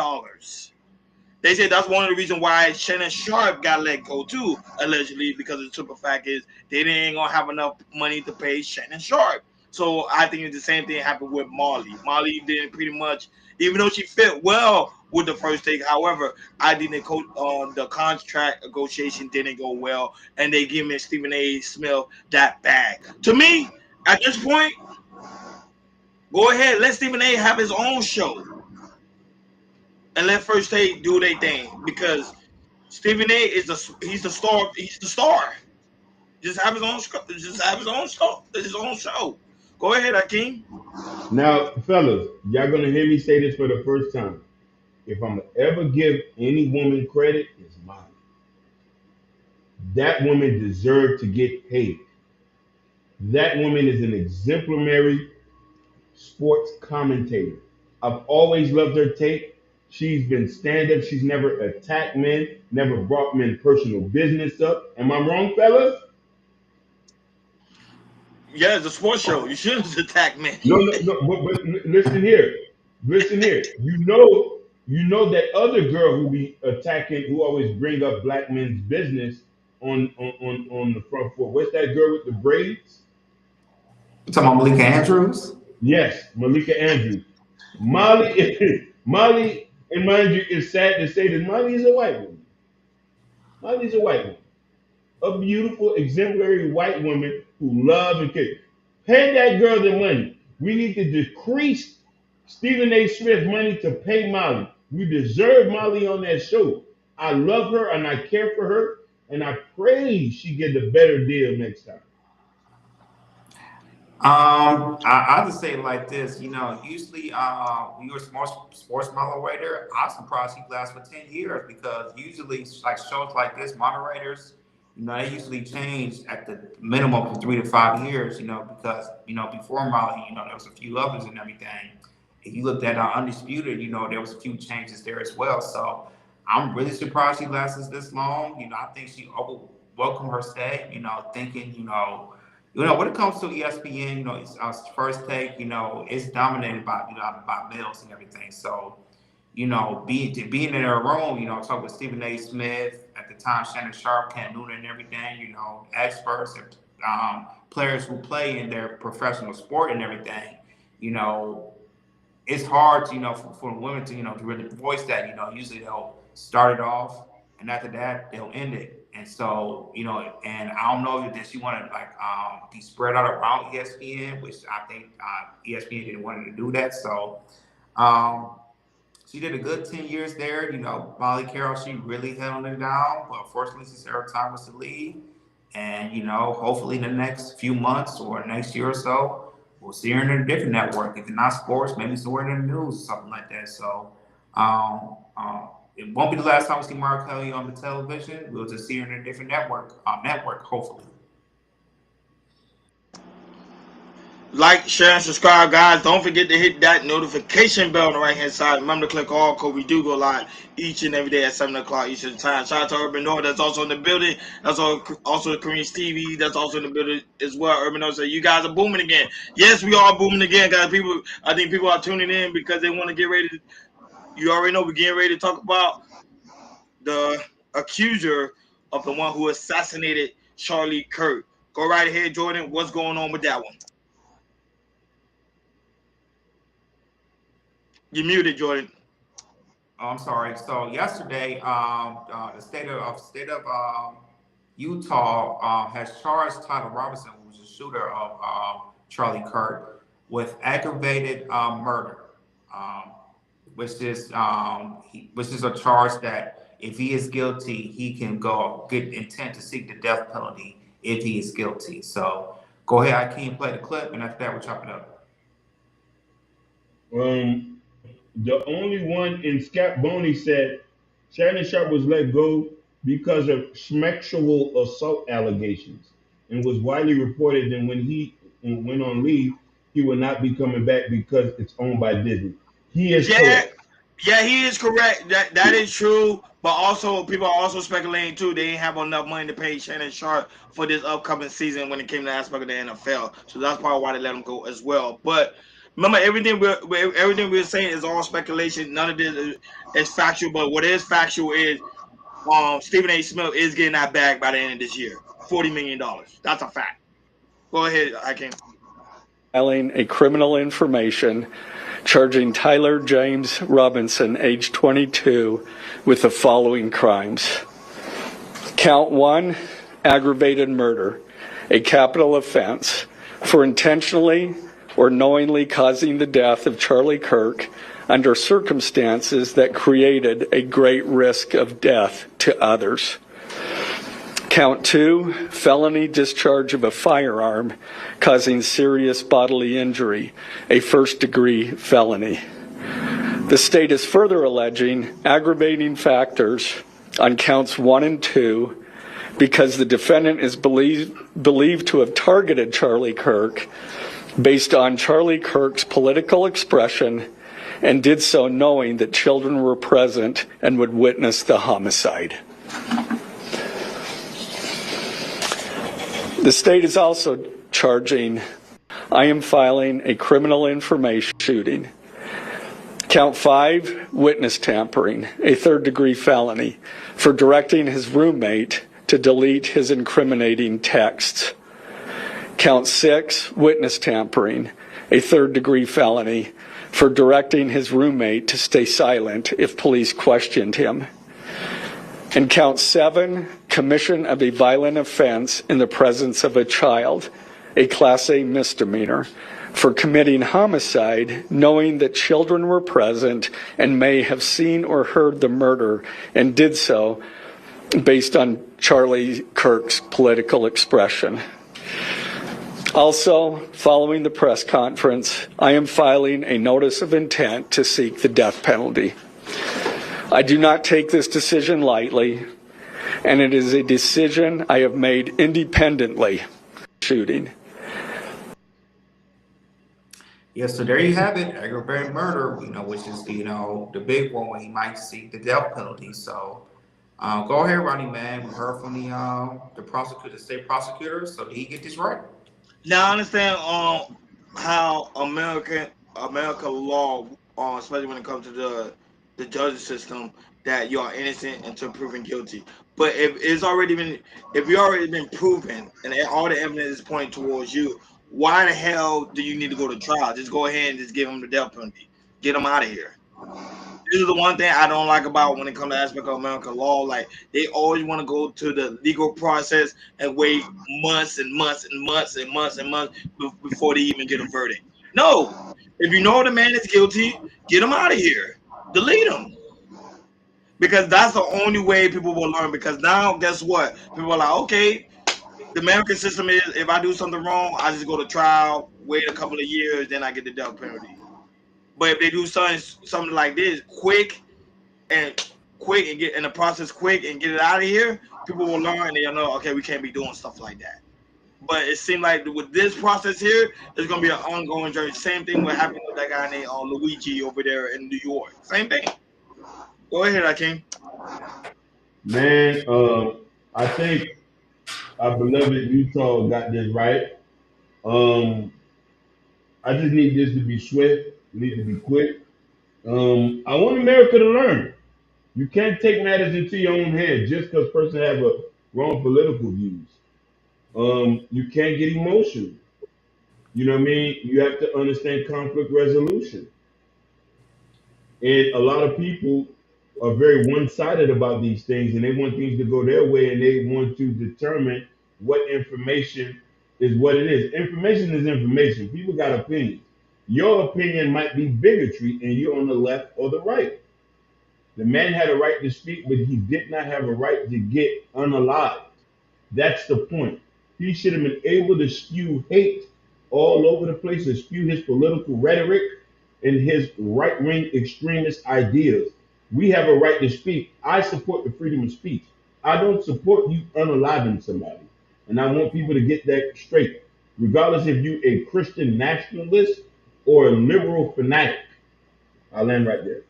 They said that's one of the reasons why Shannon Sharp got let go too, allegedly, because the simple fact is they didn't gonna have enough money to pay Shannon Sharp. So I think it's the same thing happened with Molly. Molly didn't pretty much, even though she fit well with the First Take. However, I didn't the contract negotiation didn't go well, and they give me Stephen A. Smith that bag. To me, at this point, go ahead, let Stephen A. have his own show and let First Take do their thing because Stephen A. he's the star. He's the star. Just have his own. Just have his own show. His own show. Go ahead, Akeem. Now, fellas, y'all gonna hear me say this for the first time. If I'm ever give any woman credit, it's mine. That woman deserved to get paid. That woman is an exemplary sports commentator. I've always loved her take. She's been stand up. She's never attacked men, never brought men personal business up. Am I wrong, fellas? Yeah, it's a sports show. You shouldn't attack men. No, no, no. But listen here. Listen here. You know that other girl who be attacking, who always bring up black men's business on the front foot. What's that girl with the braids? You talking about Malika Andrews? Yes, Malika Andrews. Molly, and mind you, it's sad to say that Molly is a white woman. Molly's a white woman, a beautiful, exemplary white woman who loves and cares. Pay that girl the money. We need to decrease Stephen A. Smith money to pay Molly. We deserve Molly on that show. I love her and I care for her, and I pray she get a better deal next time. I'll just say it like this, usually when you're a sports moderator, I'm surprised he lasts for 10 years because usually like shows like this, moderators, they usually change at the minimum of 3 to 5 years, because, before Molly, there was a few others and everything. If you looked at Undisputed, there was a few changes there as well. So I'm really surprised she lasted this long. I think she welcomed her stay, thinking, when it comes to ESPN, it's First Take, it's dominated by males and everything. So, being in their room, talk with Stephen A. Smith at the time, Shannon Sharp, Ken Noonan, and everything, experts and players who play in their professional sport and everything, you know, it's hard, for women to, to really voice that. Usually they'll start it off, and after that they'll end it. And so, and I don't know that she wanted like be spread out around ESPN, which I think ESPN didn't want her to do that. So um, she did a good 10 years there. Molly Carroll, she really held it down, but unfortunately, she said her time was to leave. And hopefully in the next few months or next year or so, we'll see her in a different network. If it's not sports, maybe somewhere in the news or something like that. So it won't be the last time we see Mariah Kelly on the television. We'll just see her in a different network, hopefully. Like, share, and subscribe, guys. Don't forget to hit that notification bell on the right hand side. Remember to click all, because we do go live each and every day at 7 o'clock Eastern Time. Shout out to Urban North, that's also in the building. That's also Korean's TV, that's also in the building as well. Urban North said, you guys are booming again. Yes, we are booming again, guys. I think people are tuning in because they want to get ready to, you already know we're getting ready to talk about the accuser of the one who assassinated Charlie Kirk. Go right ahead, Jordan. What's going on with that one? You muted, Jordan. Oh, I'm sorry. So yesterday, the state of Utah has charged Tyler Robinson, who was the shooter of Charlie Kirk, with aggravated murder, um, which is a charge that if he is guilty, he can go get intent to seek the death penalty if he is guilty. So go ahead, I can play the clip, and after that, we'll chop it up. The only one in Scott Boney said Shannon Sharp was let go because of sexual assault allegations and was widely reported that when he went on leave, he would not be coming back because it's owned by Disney. He is Yeah, correct. yeah, he is correct. That is true. But also, people are also speculating too. They didn't have enough money to pay Shannon Sharp for this upcoming season when it came to the aspect of the NFL. So that's probably why they let him go as well. But remember, everything we're saying is all speculation. None of this is factual. But what is factual is Stephen A. Smith is getting that bag by the end of this year. $40 million. That's a fact. Go ahead, Hakeem. Filing a criminal information charging Tyler James Robinson, age 22, with the following crimes. Count 1, aggravated murder, a capital offense, for intentionally or knowingly causing the death of Charlie Kirk under circumstances that created a great risk of death to others. Count 2, felony discharge of a firearm causing serious bodily injury, a first-degree felony. The state is further alleging aggravating factors on counts 1 and 2 because the defendant is believed to have targeted Charlie Kirk based on Charlie Kirk's political expression and did so knowing that children were present and would witness the homicide. The state is also charging, I am filing a criminal information shooting. Count 5, witness tampering, a third-degree felony, for directing his roommate to delete his incriminating texts. Count 6, witness tampering, a third-degree felony, for directing his roommate to stay silent if police questioned him. And count 7, commission of a violent offense in the presence of a child, a Class A misdemeanor, for committing homicide knowing that children were present and may have seen or heard the murder and did so based on Charlie Kirk's political expression. Also, following the press conference, I am filing a notice of intent to seek the death penalty. I do not take this decision lightly, and it is a decision I have made independently. Shooting. Yes, so there you have it, aggravated murder, which is, the big one where he might seek the death penalty. So go ahead, Ronnie, man. We heard from the prosecutor, the state prosecutor. So did he get this right? Now I understand how America law, especially when it comes to the justice system, that you are innocent until proven guilty. But if you already been proven, and all the evidence is pointing towards you, why the hell do you need to go to trial? Just go ahead and just give him the death penalty. Get him out of here. This is the one thing I don't like about when it comes to aspect of American law. Like, they always want to go to the legal process and wait months and months and months and months and months before they even get a verdict. No, if you know the man is guilty, get him out of here. Delete him. Because that's the only way people will learn. Because now, guess what? People are like, okay, the American system is, if I do something wrong, I just go to trial, wait a couple of years, then I get the death penalty. But if they do something like this, quick and get in the process quick and get it out of here, people will learn and they'll know, okay, we can't be doing stuff like that. But it seemed like with this process here, it's gonna be an ongoing journey. Same thing what happened with that guy named Luigi over there in New York. Same thing. Go ahead, Akeem. Man, I think our beloved Utah got this right. I just need this to be swift, need to be quick. I want America to learn. You can't take matters into your own hands just because person have a wrong political views. You can't get emotional. You know what I mean? You have to understand conflict resolution. And a lot of people are very one-sided about these things, and they want things to go their way, and they want to determine what information is what it is. Information is information. People got opinions. Your opinion might be bigotry, and you're on the left or the right. The man had a right to speak, but he did not have a right to get unalived. That's the point. He should have been able to spew hate all over the place, to spew his political rhetoric and his right wing extremist ideas. We have a right to speak. I support the freedom of speech. I don't support you unaliving somebody. And I want people to get that straight. Regardless if you a Christian nationalist or a liberal fanatic. I'll land right there.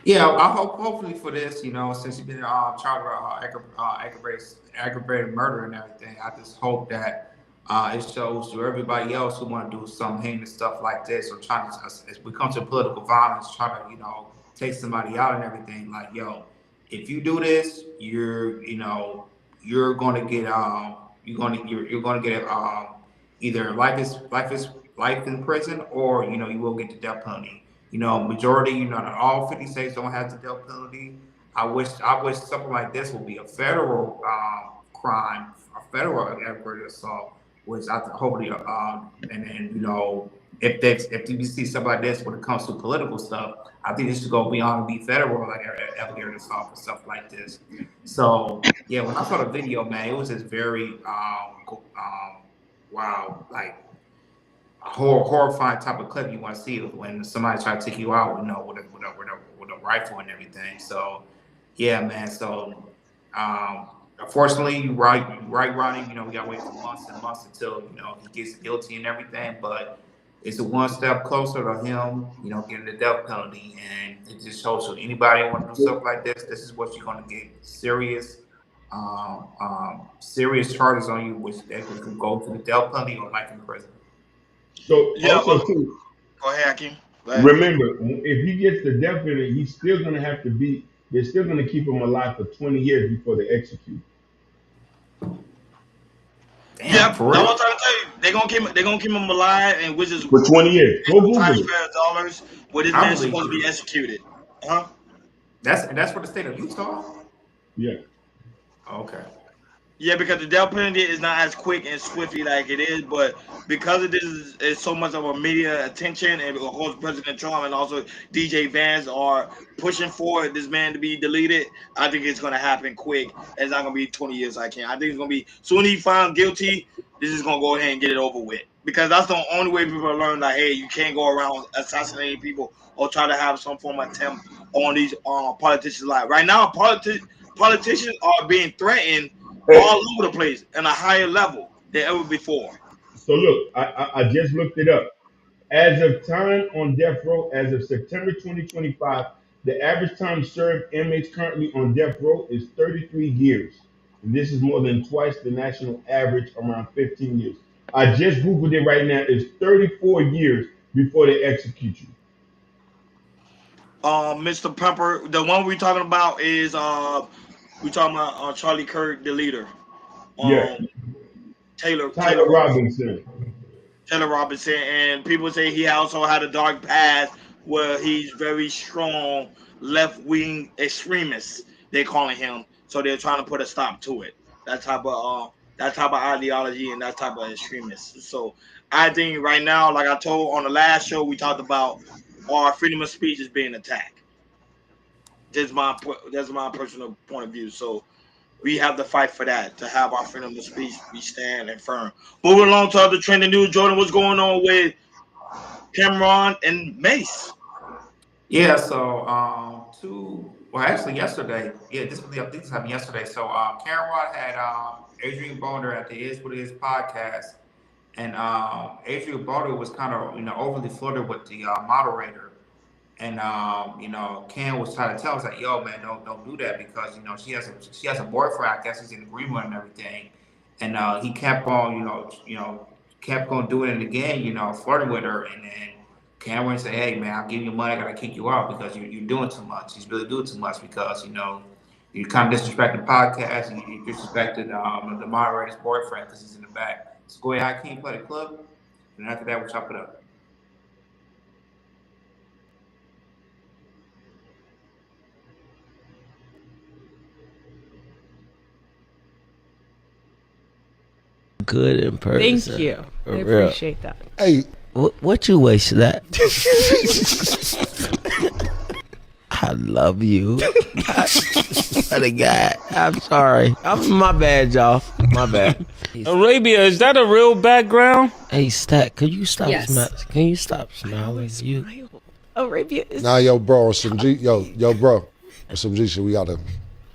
Yeah, I hope hopefully for this, since you've been charged with aggravated murder and everything, I just hope that it shows to everybody else who want to do some heinous stuff like this or trying to, as we come to political violence, try to take somebody out and everything. Like, yo, if you do this, you're going to get you're going to get either life in prison, or you will get the death penalty. Majority, not all 50 states don't have the death penalty. I wish something like this would be a federal crime, a federal aggravated assault, which I hopefully, and then if you see something like this when it comes to political stuff, I think this should go beyond and be federal, like aggravated assault and stuff like this. So yeah, when I saw the video, man, it was just very wow, like horrifying type of clip you want to see when somebody try to take you out, with a rifle and everything. So, yeah, man. So, unfortunately, you're right, Ronnie. We gotta wait for months and months until he gets guilty and everything. But it's a one step closer to him, getting the death penalty, and it just shows you anybody want to do stuff like this. This is what you're gonna get: serious charges on you, which they could go to the death penalty or life in prison. So Yeah, also too, go ahead, Hakeem. Go ahead. remember, if he gets the death penalty, he's still gonna have to be. They're still gonna keep him alive for 20 years before they execute. Damn, Yep, for that's real? what I'm trying to tell you. They're gonna keep him alive, and which is For 20 years. Go Google it. taxpayer dollars, where this I man's believe supposed to you. be executed. Huh? That's for the state of Utah. Yeah. Okay. Yeah, because the death penalty is not as quick and swiftly like it is, but because of this is so much of a media attention, and of course President Trump and also DJ Vance are pushing for this man to be deleted, I think it's gonna happen quick. It's not gonna be 20 years. I think it's gonna be soon he found guilty. This is gonna go ahead and get it over with, because that's the only way people learn that hey, you can't go around assassinating people or try to have some form of attempt on these politicians' lives. Right now, politicians are being threatened all over the place in a higher level than ever before. So look, I just looked it up. As of time on death row, as of September 2025, the average time served inmates currently on death row is 33 years. And this is more than twice the national average, around 15 years. I just Googled it right now. It's 34 years before they execute you. Mr. Pepper, the one we're talking about is we talking about Charlie Kirk, the leader. Yeah. Taylor Robinson. Taylor Robinson, and people say he also had a dark past where he's very strong left wing extremist. They're calling him, so they're trying to put a stop to it. That type of ideology and that type of extremist. So I think right now, like I told on the last show, we talked about our freedom of speech is being attacked. That's my personal point of view. So we have to fight for that, to have our freedom of speech be stand and firm. Moving along to other trending news, Jordan, what's going on with Cameron and Mace? Yeah. So actually yesterday. Yeah, I think this happened yesterday. So Cameron had Adrian Boner at the Is What It Is podcast, and Adrian Boner was kind of overly flirted with the moderator. And Ken was trying to tell us like, yo, man, don't do that, because she has a boyfriend. I guess he's in agreement and everything. And he kept on, kept on doing it again, flirting with her. And then Cameron said, hey, man, I'll give you money. I gotta kick you out because you're doing too much. He's really doing too much because you kind of disrespected the podcast, and you disrespected the moderator's boyfriend because he's in the back. So go ahead, Hakeem, play the clip, and after that we'll chop it up. good in person. Thank you. For I real. appreciate that. Hey, What you waste that? I love you. What a guy. I'm sorry. My bad, y'all. My bad. Arabia, is that a real background? Hey, Stat, can you stop Yes. Can you stop smiling? You. Arabia is. nah, yo, bro, some G, yo, bro, some G shit. We got a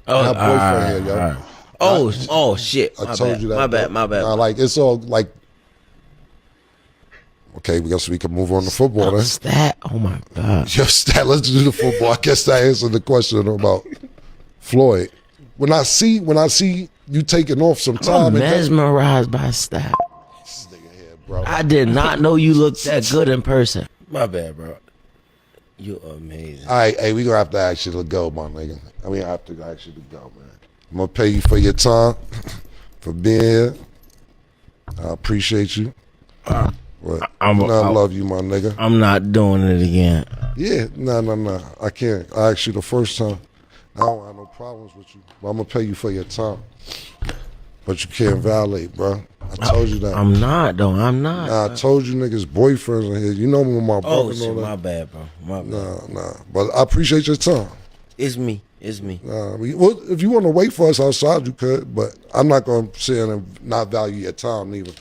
my boyfriend here, yo. Oh, shit. I told you that. My bad. Nah, like it's all like. Okay, we can move on to football then. Stat. Oh my God. Yo, Stat, let's do the football. I guess that answered the question about Floyd. When I see you taking off some time, I'm mesmerized by Stat. bro. I did not know you looked that good in person. My bad, bro. You're amazing. All right, hey, we gonna have to ask you to go, my nigga. I mean, I have to ask you to go, man. I'm gonna pay you for your time, for being here. I appreciate you. I love you, my nigga. I'm not doing it again. Yeah, no. I can't. I asked you the first time. I don't have no problems with you. But I'm gonna pay you for your time. But you can't violate, bro. I told you that. I'm not, though. I'm not. Nah, I told you niggas boyfriends in here. You know me with my brother. Oh, shit, my bad, bro. My bad. Nah. But I appreciate your time. It's me. Well, if you want to wait for us outside, you could. But I'm not gonna sit in and not value your time neither.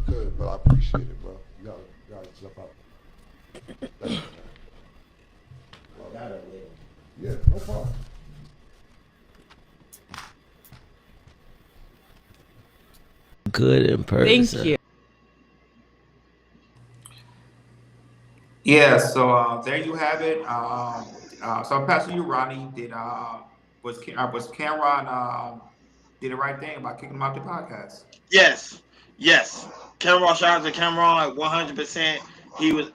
Good, but I appreciate it, bro. You gotta jump out. Yeah, no problem. Good in person. Thank you. Yeah, so there you have it. So I'll pass to you, Ronnie. Was Cameron did the right thing by kicking him out the podcast? Yes. Cameron, shout out to Cameron, 100%. He was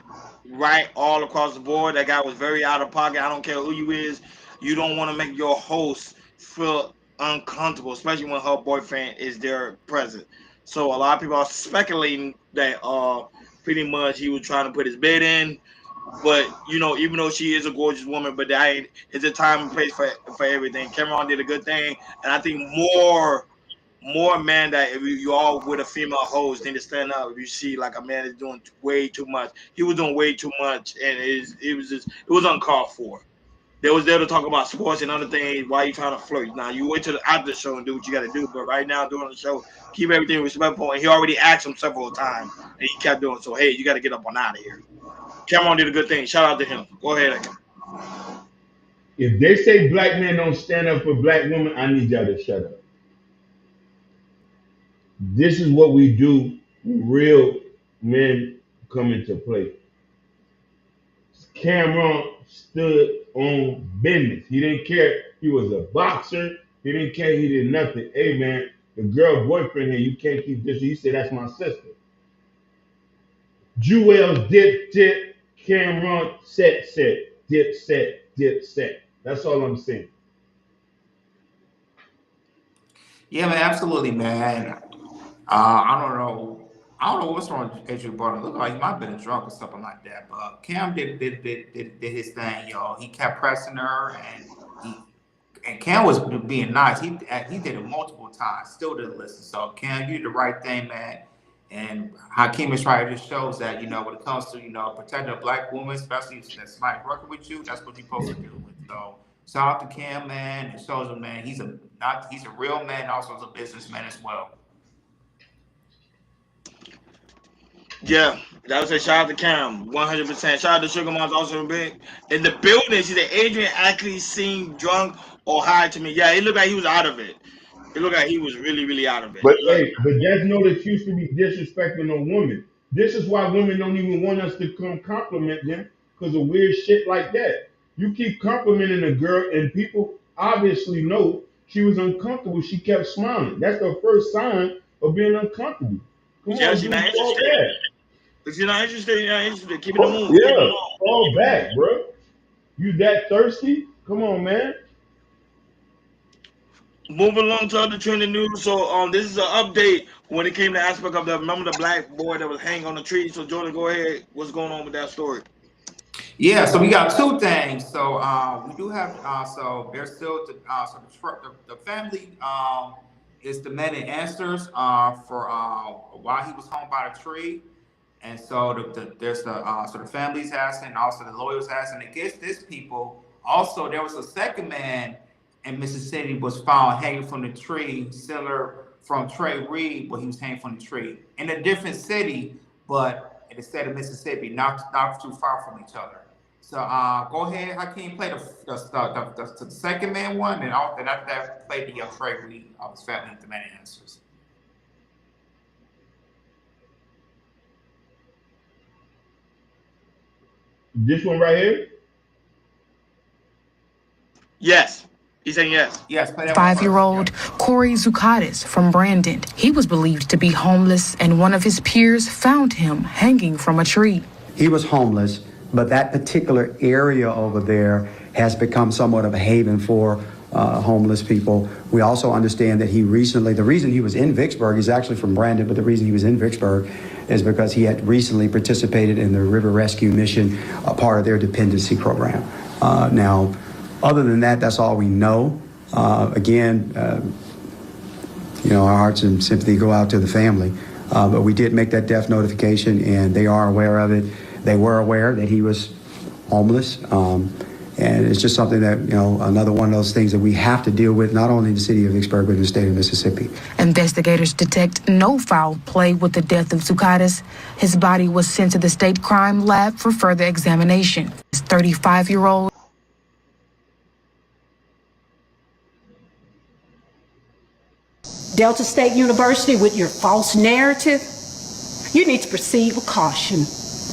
right all across the board. That guy was very out of pocket. I don't care who you is. You don't want to make your host feel uncomfortable, especially when her boyfriend is there present. So a lot of people are speculating that pretty much he was trying to put his bid in. But, even though she is a gorgeous woman, but it's a time and place for everything. Cameron did a good thing. And I think more men that if you all with a female host need to stand up if you see like a man is doing way too much. He was doing way too much, and it was uncalled for. They was there to talk about sports and other things. Why you trying to flirt? Now you wait till after the show and do what you got to do. But right now during the show, keep everything respectful. And he already asked him several times, and he kept doing so. Hey, you got to get up on out of here. Cameron did a good thing. Shout out to him. Go ahead, Aka. If they say black men don't stand up for black women, I need y'all to shut up. This is what we do when real men come into play. Cameron stood on business. He didn't care. He was a boxer. He didn't care. He did nothing. Hey, man, the girl boyfriend here, you can't keep this. He said, that's my sister. Jewel, dip. Cameron, set. Dip, set. That's all I'm saying. Yeah, man, absolutely, man. I don't know what's wrong with Adrian Barton. Look like he might have been drunk or something like that. But Cam did his thing, y'all. He kept pressing her, and Cam was being nice. He did it multiple times, still didn't listen. So Cam, you did the right thing, man. And Hakeem is right. It just shows that when it comes to protecting a black woman, especially if somebody's working with you, that's what you're supposed to do. So shout out to Cam, man. It shows him, man, he's a real man, also as a businessman as well. Yeah, that was a shout out to Cam, 100%. Shout out to Sugar Mom's also big in the building. She said Adrian actually seemed drunk or high to me. Yeah, it looked like he was out of it. It looked like he was really, really out of it. But that's no excuse to be disrespecting a woman. This is why women don't even want us to come compliment them because of weird shit like that. You keep complimenting a girl, and people obviously know she was uncomfortable. She kept smiling. That's the first sign of being uncomfortable. Come on, she's not interested. If you're not interested, you're not interested. Keep it moving. Yeah, fall back, bro. You that thirsty? Come on, man. Moving along to other trending news. So this is an update when it came to aspect of remember the black boy that was hanging on the tree. So Jordan, go ahead. What's going on with that story? Yeah, so we got two things. So we do have so there's still the family is demanding answers for why he was home by the tree, and so there's the family's asking, and also the lawyers asking against this people. Also, there was a second man in Mississippi was found hanging from the tree, similar from Trey Reed, where he was hanging from the tree in a different city, but in the state of Mississippi, not too far from each other. So go ahead, Hakeem, play the second man one, and after that, play the Trey Reed of his family demanding answers. This one right here? Yes. He's saying yes. Yes, play that 5-year-old Corey Zucadis from Brandon. He was believed to be homeless, and one of his peers found him hanging from a tree. He was homeless, but that particular area over there has become somewhat of a haven for homeless people. We also understand that the reason he was in Vicksburg, he's actually from Brandon, but the reason he was in Vicksburg is because he had recently participated in the River Rescue Mission, a part of their dependency program. Now, other than that, that's all we know. Again, our hearts and sympathy go out to the family. But we did make that death notification, and they are aware of it. They were aware that he was homeless. And it's just something that, another one of those things that we have to deal with, not only in the city of Vicksburg, but in the state of Mississippi. Investigators detect no foul play with the death of Zucadis. His body was sent to the state crime lab for further examination. His 35-year-old. Delta State University, with your false narrative, you need to proceed with caution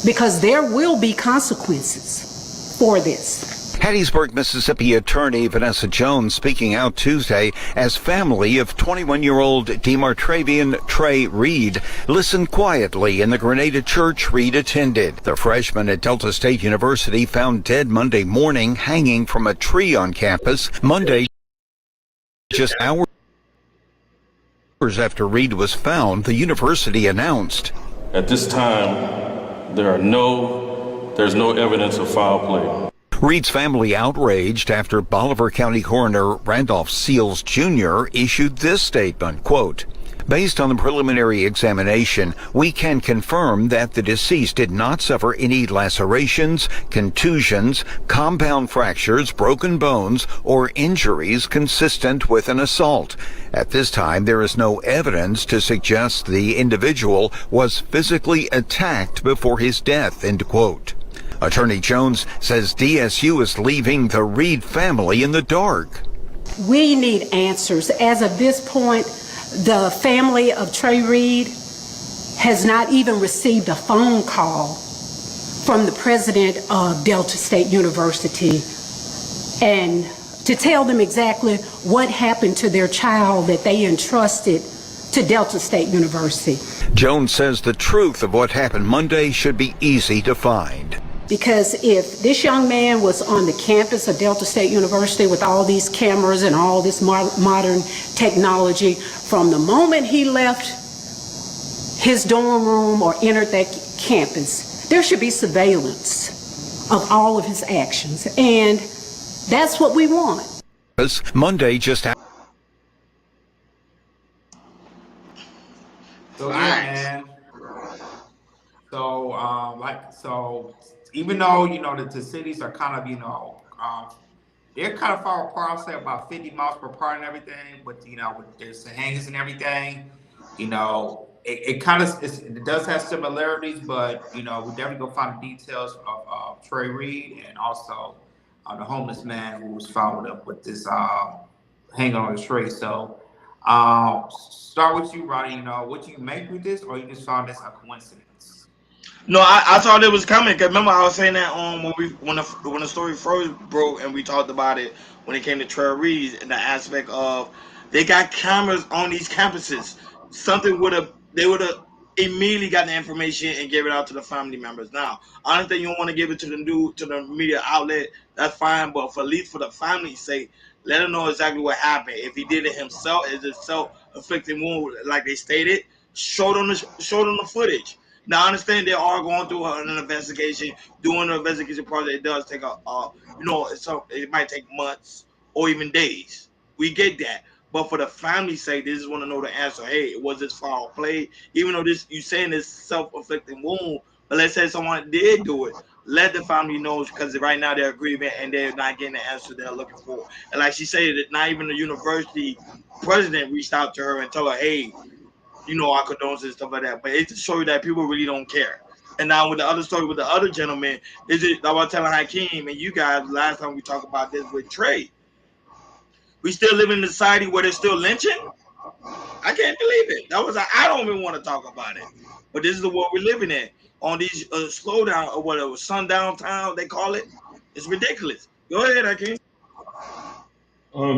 because there will be consequences for this. Hattiesburg, Mississippi attorney Vanessa Jones speaking out Tuesday as family of 21-year-old Demartravian Trey Reed listened quietly in the Grenada church Reed attended. The freshman at Delta State University found dead Monday morning hanging from a tree on campus. Monday, just hours after Reed was found, the university announced, "At this time, there's no evidence of foul play." Reed's family outraged after Bolivar County Coroner Randolph Seals Jr. issued this statement, quote, "Based on the preliminary examination, we can confirm that the deceased did not suffer any lacerations, contusions, compound fractures, broken bones, or injuries consistent with an assault. At this time, there is no evidence to suggest the individual was physically attacked before his death," end quote. Attorney Jones says DSU is leaving the Reed family in the dark. We need answers. As of this point, the family of Trey Reed has not even received a phone call from the president of Delta State University and to tell them exactly what happened to their child that they entrusted to Delta State University. Jones says the truth of what happened Monday should be easy to find. Because if this young man was on the campus of Delta State University with all these cameras and all this modern technology, from the moment he left his dorm room or entered that campus, there should be surveillance of all of his actions. And that's what we want. Monday just So yeah, man. So even though the cities are kind of they're kind of far apart, I'll say about 50 miles per part and everything, but with there's the hangings and everything, it does have similarities, but we definitely go find the details of Trey Reed and also the homeless man who was found with this hanging on the tree. So start with you, Roddy. What do you make with this, or you just found this a coincidence? No, I thought it was coming. Cause remember I was saying that when the story first broke and we talked about it when it came to Trey Reed and the aspect of they got cameras on these campuses. They would have immediately got the information and gave it out to the family members. Now, I don't think you want to give it to the media outlet. That's fine, but at least for the family's sake, let them know exactly what happened. If he did it himself, is it self-inflicted wound like they stated? Show them the footage. Now, I understand they are going through an investigation, doing an investigation project. It does take it might take months or even days. We get that. But for the family's sake, they just want to know the answer. Hey, was this foul play? Even though you saying this self-inflicting wound, but let's say someone did do it. Let the family know, because right now they're grieving and they're not getting the answer they're looking for. And like she said, that not even the university president reached out to her and told her, hey, our condolences and stuff like that. But it's to show you that people really don't care. And now with the other story with the other gentleman, I was telling Hakeem and you guys last time we talked about this with Trey. We still live in a society where they're still lynching. I can't believe it. I don't even want to talk about it. But this is the world we're living in. On these slowdown or whatever, sundown town they call it. It's ridiculous. Go ahead, Hakeem.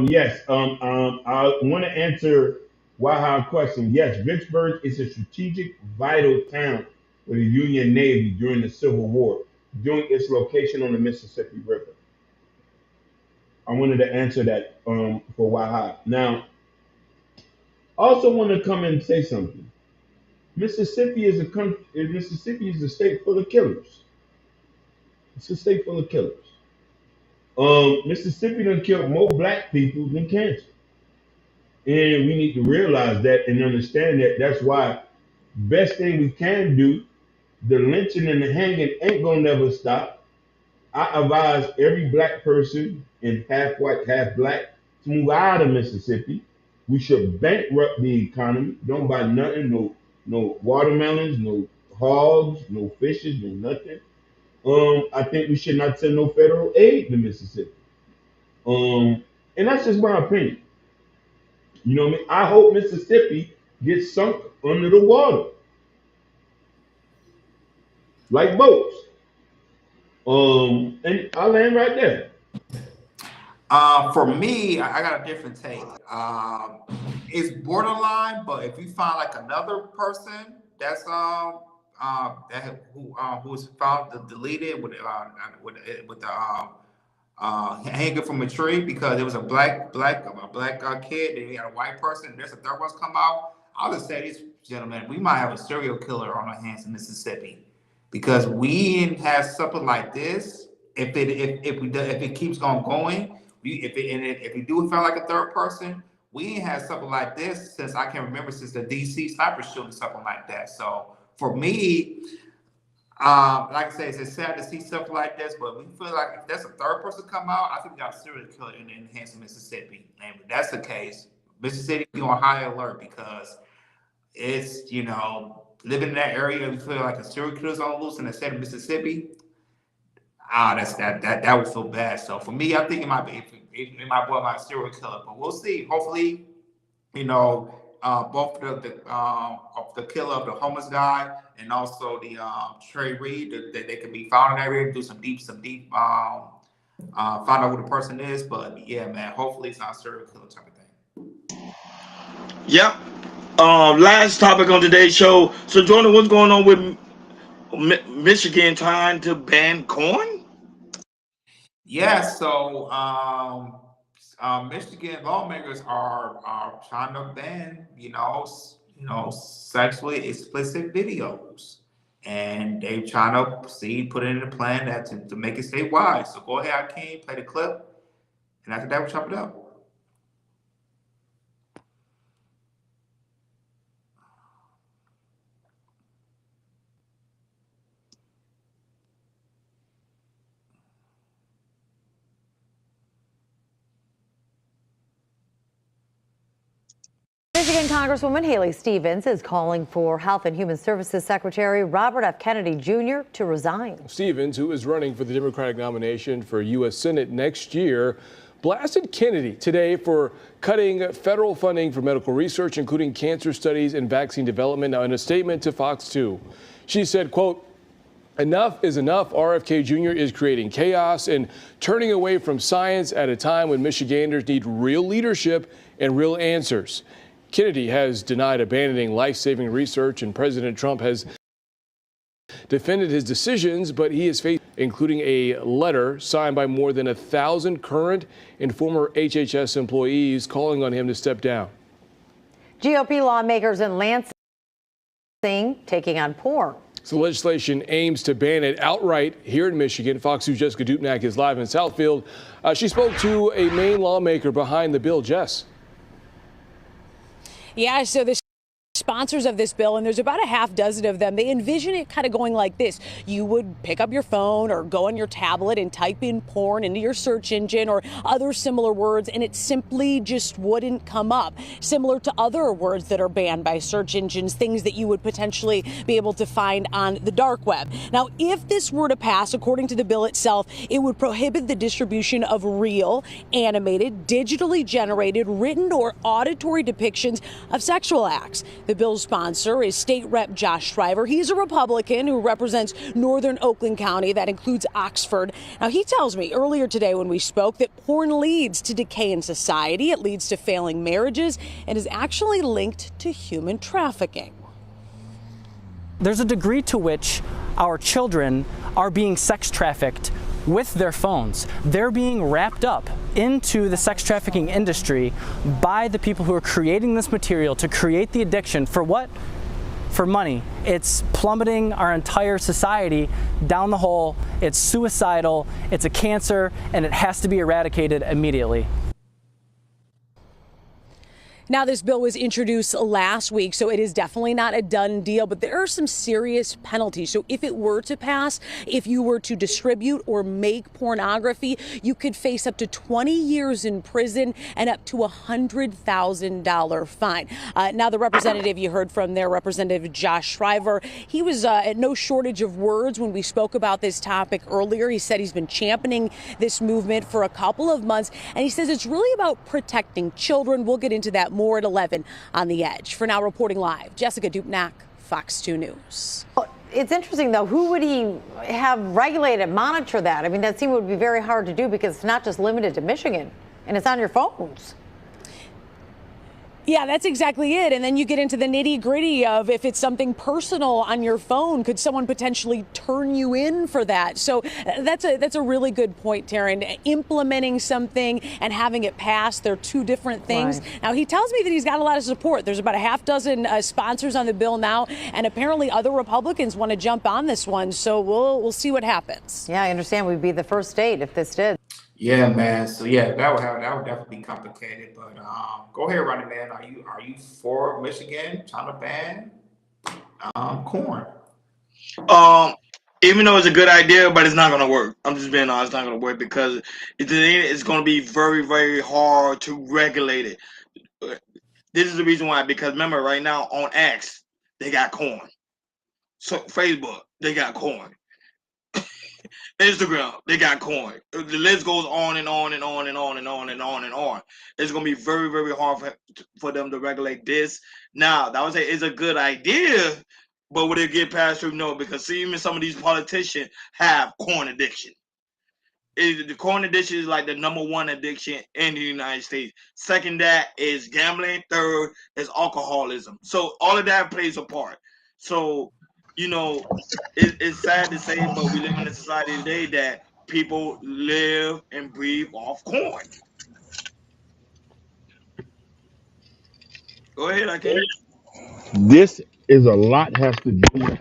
Yes. I want to answer Waha's question. Yes, Vicksburg is a strategic, vital town for the Union Navy during the Civil War, during its location on the Mississippi River. I wanted to answer that for Waha. Now, I also want to come and say something. Mississippi is a state full of killers. It's a state full of killers. Mississippi done killed more black people than cancer. And we need to realize that and understand that. That's why best thing we can do, the lynching and the hanging ain't gonna never stop. I advise every black person and half white, half black to move out of Mississippi. We should bankrupt the economy. Don't buy nothing, no watermelons, no hogs, no fishes, no nothing. I think we should not send no federal aid to Mississippi. And that's just my opinion. You know what I mean? I hope Mississippi gets sunk under the water, like boats. And I land right there. For me, I got a different take. It's borderline, but if you find like another person that's who was found deleted with the hanging from a tree because it was a black kid and he had a white person. There's a third one's come out. I'll just say this, gentlemen, we might have a serial killer on our hands in Mississippi because we didn't have something like this. If it keeps going, if we do feel like a third person, we ain't had something like this since I can remember since the DC sniper shooting, something like that. So for me, like I say, it's sad to see stuff like this, but we feel like if there's a third person come out, I think we got a serial killer in Hanson, Mississippi. And if that's the case, Mississippi be on high alert because it's, living in that area, we feel like a serial killer's on loose in the state of Mississippi. That would feel bad. So for me, I think it might be my serial killer, but we'll see. Hopefully, both the killer of the homeless guy and also the Trey Reed that they can be found in that area, do some deep find out who the person is. But yeah, man, hopefully it's not a serial killer type of thing. Yep. Last topic on today's show. So Jordan, what's going on with Michigan trying to ban corn? Yeah, so Michigan lawmakers are trying to ban, sexually explicit videos, and they're trying to put it in a plan to make it statewide. So go ahead, Hakeem, play the clip, and after that, we'll chop it up. Michigan Congresswoman Haley Stevens is calling for Health and Human Services Secretary Robert F. Kennedy Jr. to resign. Stevens, who is running for the Democratic nomination for U.S. Senate next year, blasted Kennedy today for cutting federal funding for medical research, including cancer studies and vaccine development. Now, in a statement to Fox 2, she said, quote, "Enough is enough. RFK Jr. is creating chaos and turning away from science at a time when Michiganders need real leadership and real answers." Kennedy has denied abandoning life-saving research, and President Trump has defended his decisions, but he is facing, including a letter signed by more than 1,000 current and former HHS employees calling on him to step down. GOP lawmakers in Lansing taking on porn. So the legislation aims to ban it outright here in Michigan. Fox News' Jessica Dupnack is live in Southfield. She spoke to a Maine lawmaker behind the bill. Jess. Yeah, so the sponsors of this bill, and there's about a half dozen of them, they envision it kind of going like this. You would pick up your phone or go on your tablet and type in porn into your search engine or other similar words, and it simply just wouldn't come up. Similar to other words that are banned by search engines, things that you would potentially be able to find on the dark web. Now, if this were to pass, according to the bill itself, it would prohibit the distribution of real, animated, digitally generated, written or auditory depictions of sexual acts. The bill's sponsor is State Rep Josh Shriver. He's a Republican who represents northern Oakland County. That includes Oxford. Now, he tells me earlier today when we spoke that porn leads to decay in society. It leads to failing marriages and is actually linked to human trafficking. There's a degree to which our children are being sex trafficked with their phones. They're being wrapped up into the sex trafficking industry by the people who are creating this material to create the addiction. For what? For money. It's plummeting our entire society down the hole. It's suicidal, it's a cancer, and it has to be eradicated immediately. Now, this bill was introduced last week, so it is definitely not a done deal, but there are some serious penalties. So if it were to pass, if you were to distribute or make pornography, you could face up to 20 years in prison and up to a $100,000 fine. Now, the representative you heard from there, Representative Josh Shriver, he was at no shortage of words when we spoke about this topic earlier. He said he's been championing this movement for a couple of months, and he says it's really about protecting children. We'll get into that more at 11 on The Edge. For now, reporting live, Jessica Dupnack, Fox 2 News. It's interesting, though. Who would he have regulate and monitor that? I mean, that would be very hard to do because it's not just limited to Michigan, and it's on your phones. Yeah, that's exactly it. And then you get into the nitty gritty of if it's something personal on your phone, could someone potentially turn you in for that? So that's a really good point, Taryn. Implementing something and having it pass, they're two different things. Right. Now, he tells me that he's got a lot of support. There's about a half dozen sponsors on the bill now, and apparently other Republicans want to jump on this one. So we'll see what happens. Yeah, I understand. We'd be the first state if this did. Yeah, man. So yeah, that would definitely be complicated. But go ahead, Running Man. Are you for Michigan trying to ban corn? Even though it's a good idea, but it's not going to work. I'm just being honest, it's not going to work because it's going to be very, very hard to regulate it. This is the reason why, because remember, right now on X, they got corn. So Facebook, they got corn. Instagram, they got corn. The list goes on and on and on and on and on and on and on. It's going to be very, very hard for them to regulate this. Now, I would say it's a good idea, but would it get passed through? No, because see, even some of these politicians have corn addiction. The corn addiction is like the #1 addiction in the United States. Second, that is gambling. Third is alcoholism. So all of that plays a part. So, you know, it's sad to say, but we live in a society today that people live and breathe off corn. Go ahead, I can. This is a lot has to do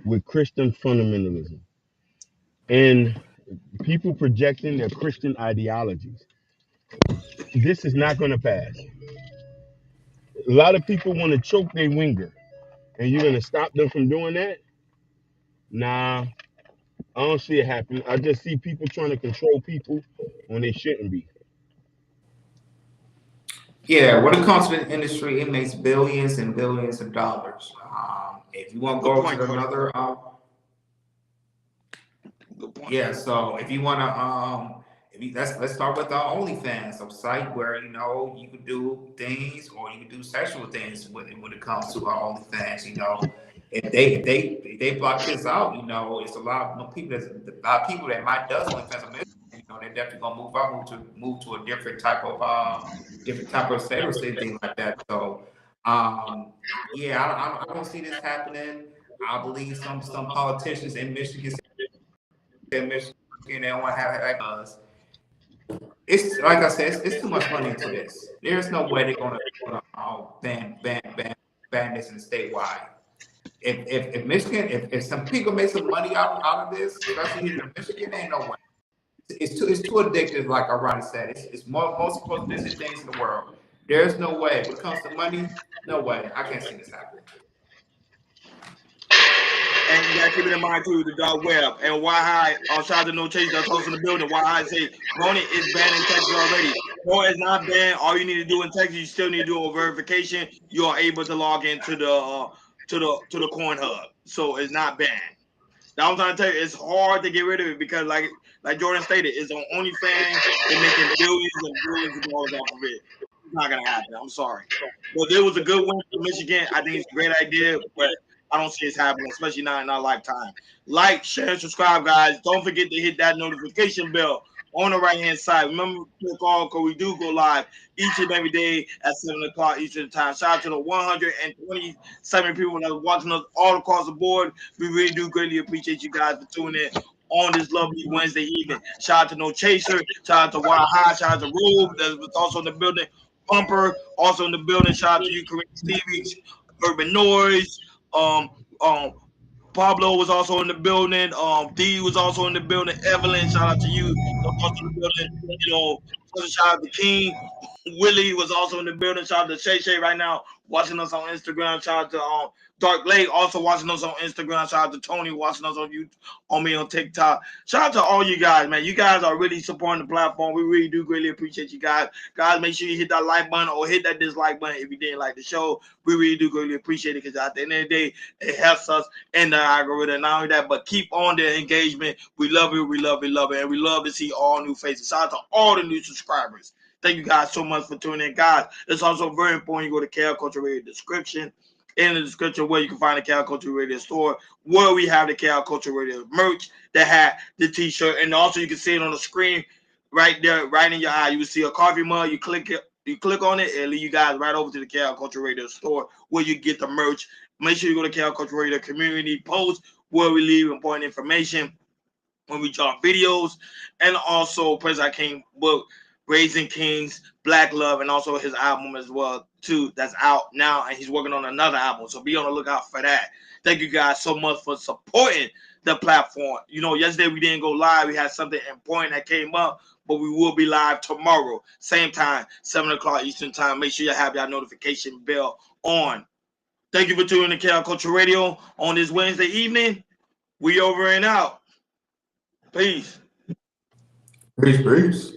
with Christian fundamentalism and people projecting their Christian ideologies. This is not going to pass. A lot of people want to choke their winger, and you're going to stop them from doing that? Nah, I don't see it happen. I just see people trying to control people when they shouldn't be. Yeah, when it comes to the industry, it makes billions and billions of dollars. If you want to go to another, yeah. So if you want to, let's start with the OnlyFans, a site where you can do things or you can do sexual things when it comes to our OnlyFans. If they block this out, it's a lot of people that might does OnlyFans. They're definitely gonna move to a different type of status and things like that. So, yeah, I don't see this happening. I believe some politicians in Michigan, they don't want to have us. It's like I said, it's too much money into this. There's no way they're gonna ban this in statewide. if Michigan, if some people make some money out of this, especially here in Michigan, ain't no way. It's too addictive, like Ronnie said. It's most supposed addictive things in the world. There's no way. When it comes to money, no way. I can't see this happening. And you gotta keep it in mind too, the dark web and why high. Shout out to No Chase that's hosting the building. Why high say Rona is banned in Texas already. No, it's not banned. All you need to do in Texas, you still need to do a verification. You are able to log into the coin hub, so it's not banned. Now I'm trying to tell you, it's hard to get rid of it because, like Jordan stated, it's on OnlyFans. They're making billions and billions of dollars off of it. It's not gonna happen. I'm sorry, but it was a good win for Michigan. I think it's a great idea, but I don't see it happening, especially not in our lifetime. Like, share, and subscribe, guys. Don't forget to hit that notification bell on the right-hand side. Remember to click on, because we do go live each and every day at 7 o'clock Eastern time. Shout out to the 127 people that are watching us all across the board. We really do greatly appreciate you guys for tuning in on this lovely Wednesday evening. Shout out to No Chaser. Shout out to Wild High. Shout out to Rube, that was also in the building. Pumper, also in the building. Shout out to you, Kareem Stevens, Urban Noise. Pablo was also in the building. D was also in the building. Evelyn, shout out to you. Also in the building. Shout out to King. Willie was also in the building. Shout out to Shay Shay right now watching us on Instagram. Shout out to Dark Lake also watching us on Instagram. Shout out to Tony watching us on YouTube, on me on TikTok. Shout out to all you guys, man. You guys are really supporting the platform. We really do greatly appreciate you guys. Guys, make sure you hit that like button or hit that dislike button if you didn't like the show. We really do greatly appreciate it because at the end of the day, it helps us in the algorithm. Not only that, but keep on the engagement. We love it, we love it, love it. And we love to see all new faces. Shout out to all the new subscribers. Thank you guys so much for tuning in, guys. It's also very important you go to KL Culture Radio description. In the description where you can find the KL Culture Radio store, where we have the KL Culture Radio merch, the hat, the t-shirt, and also you can see it on the screen right there, right in your eye. You will see a coffee mug. You click it, you click on it, and lead you guys right over to the KL Culture Radio store where you get the merch. Make sure you go to KL Culture Radio community post where we leave important information when we drop videos, and also President King book, Raising Kings, Black Love, and also his album as well, too, that's out now, and he's working on another album, so be on the lookout for that. Thank you guys so much for supporting the platform. Yesterday we didn't go live. We had something important that came up, but we will be live tomorrow, same time, 7 o'clock Eastern time. Make sure you have your notification bell on. Thank you for tuning in to KL Culture Radio on this Wednesday evening. We over and out. Peace. Peace.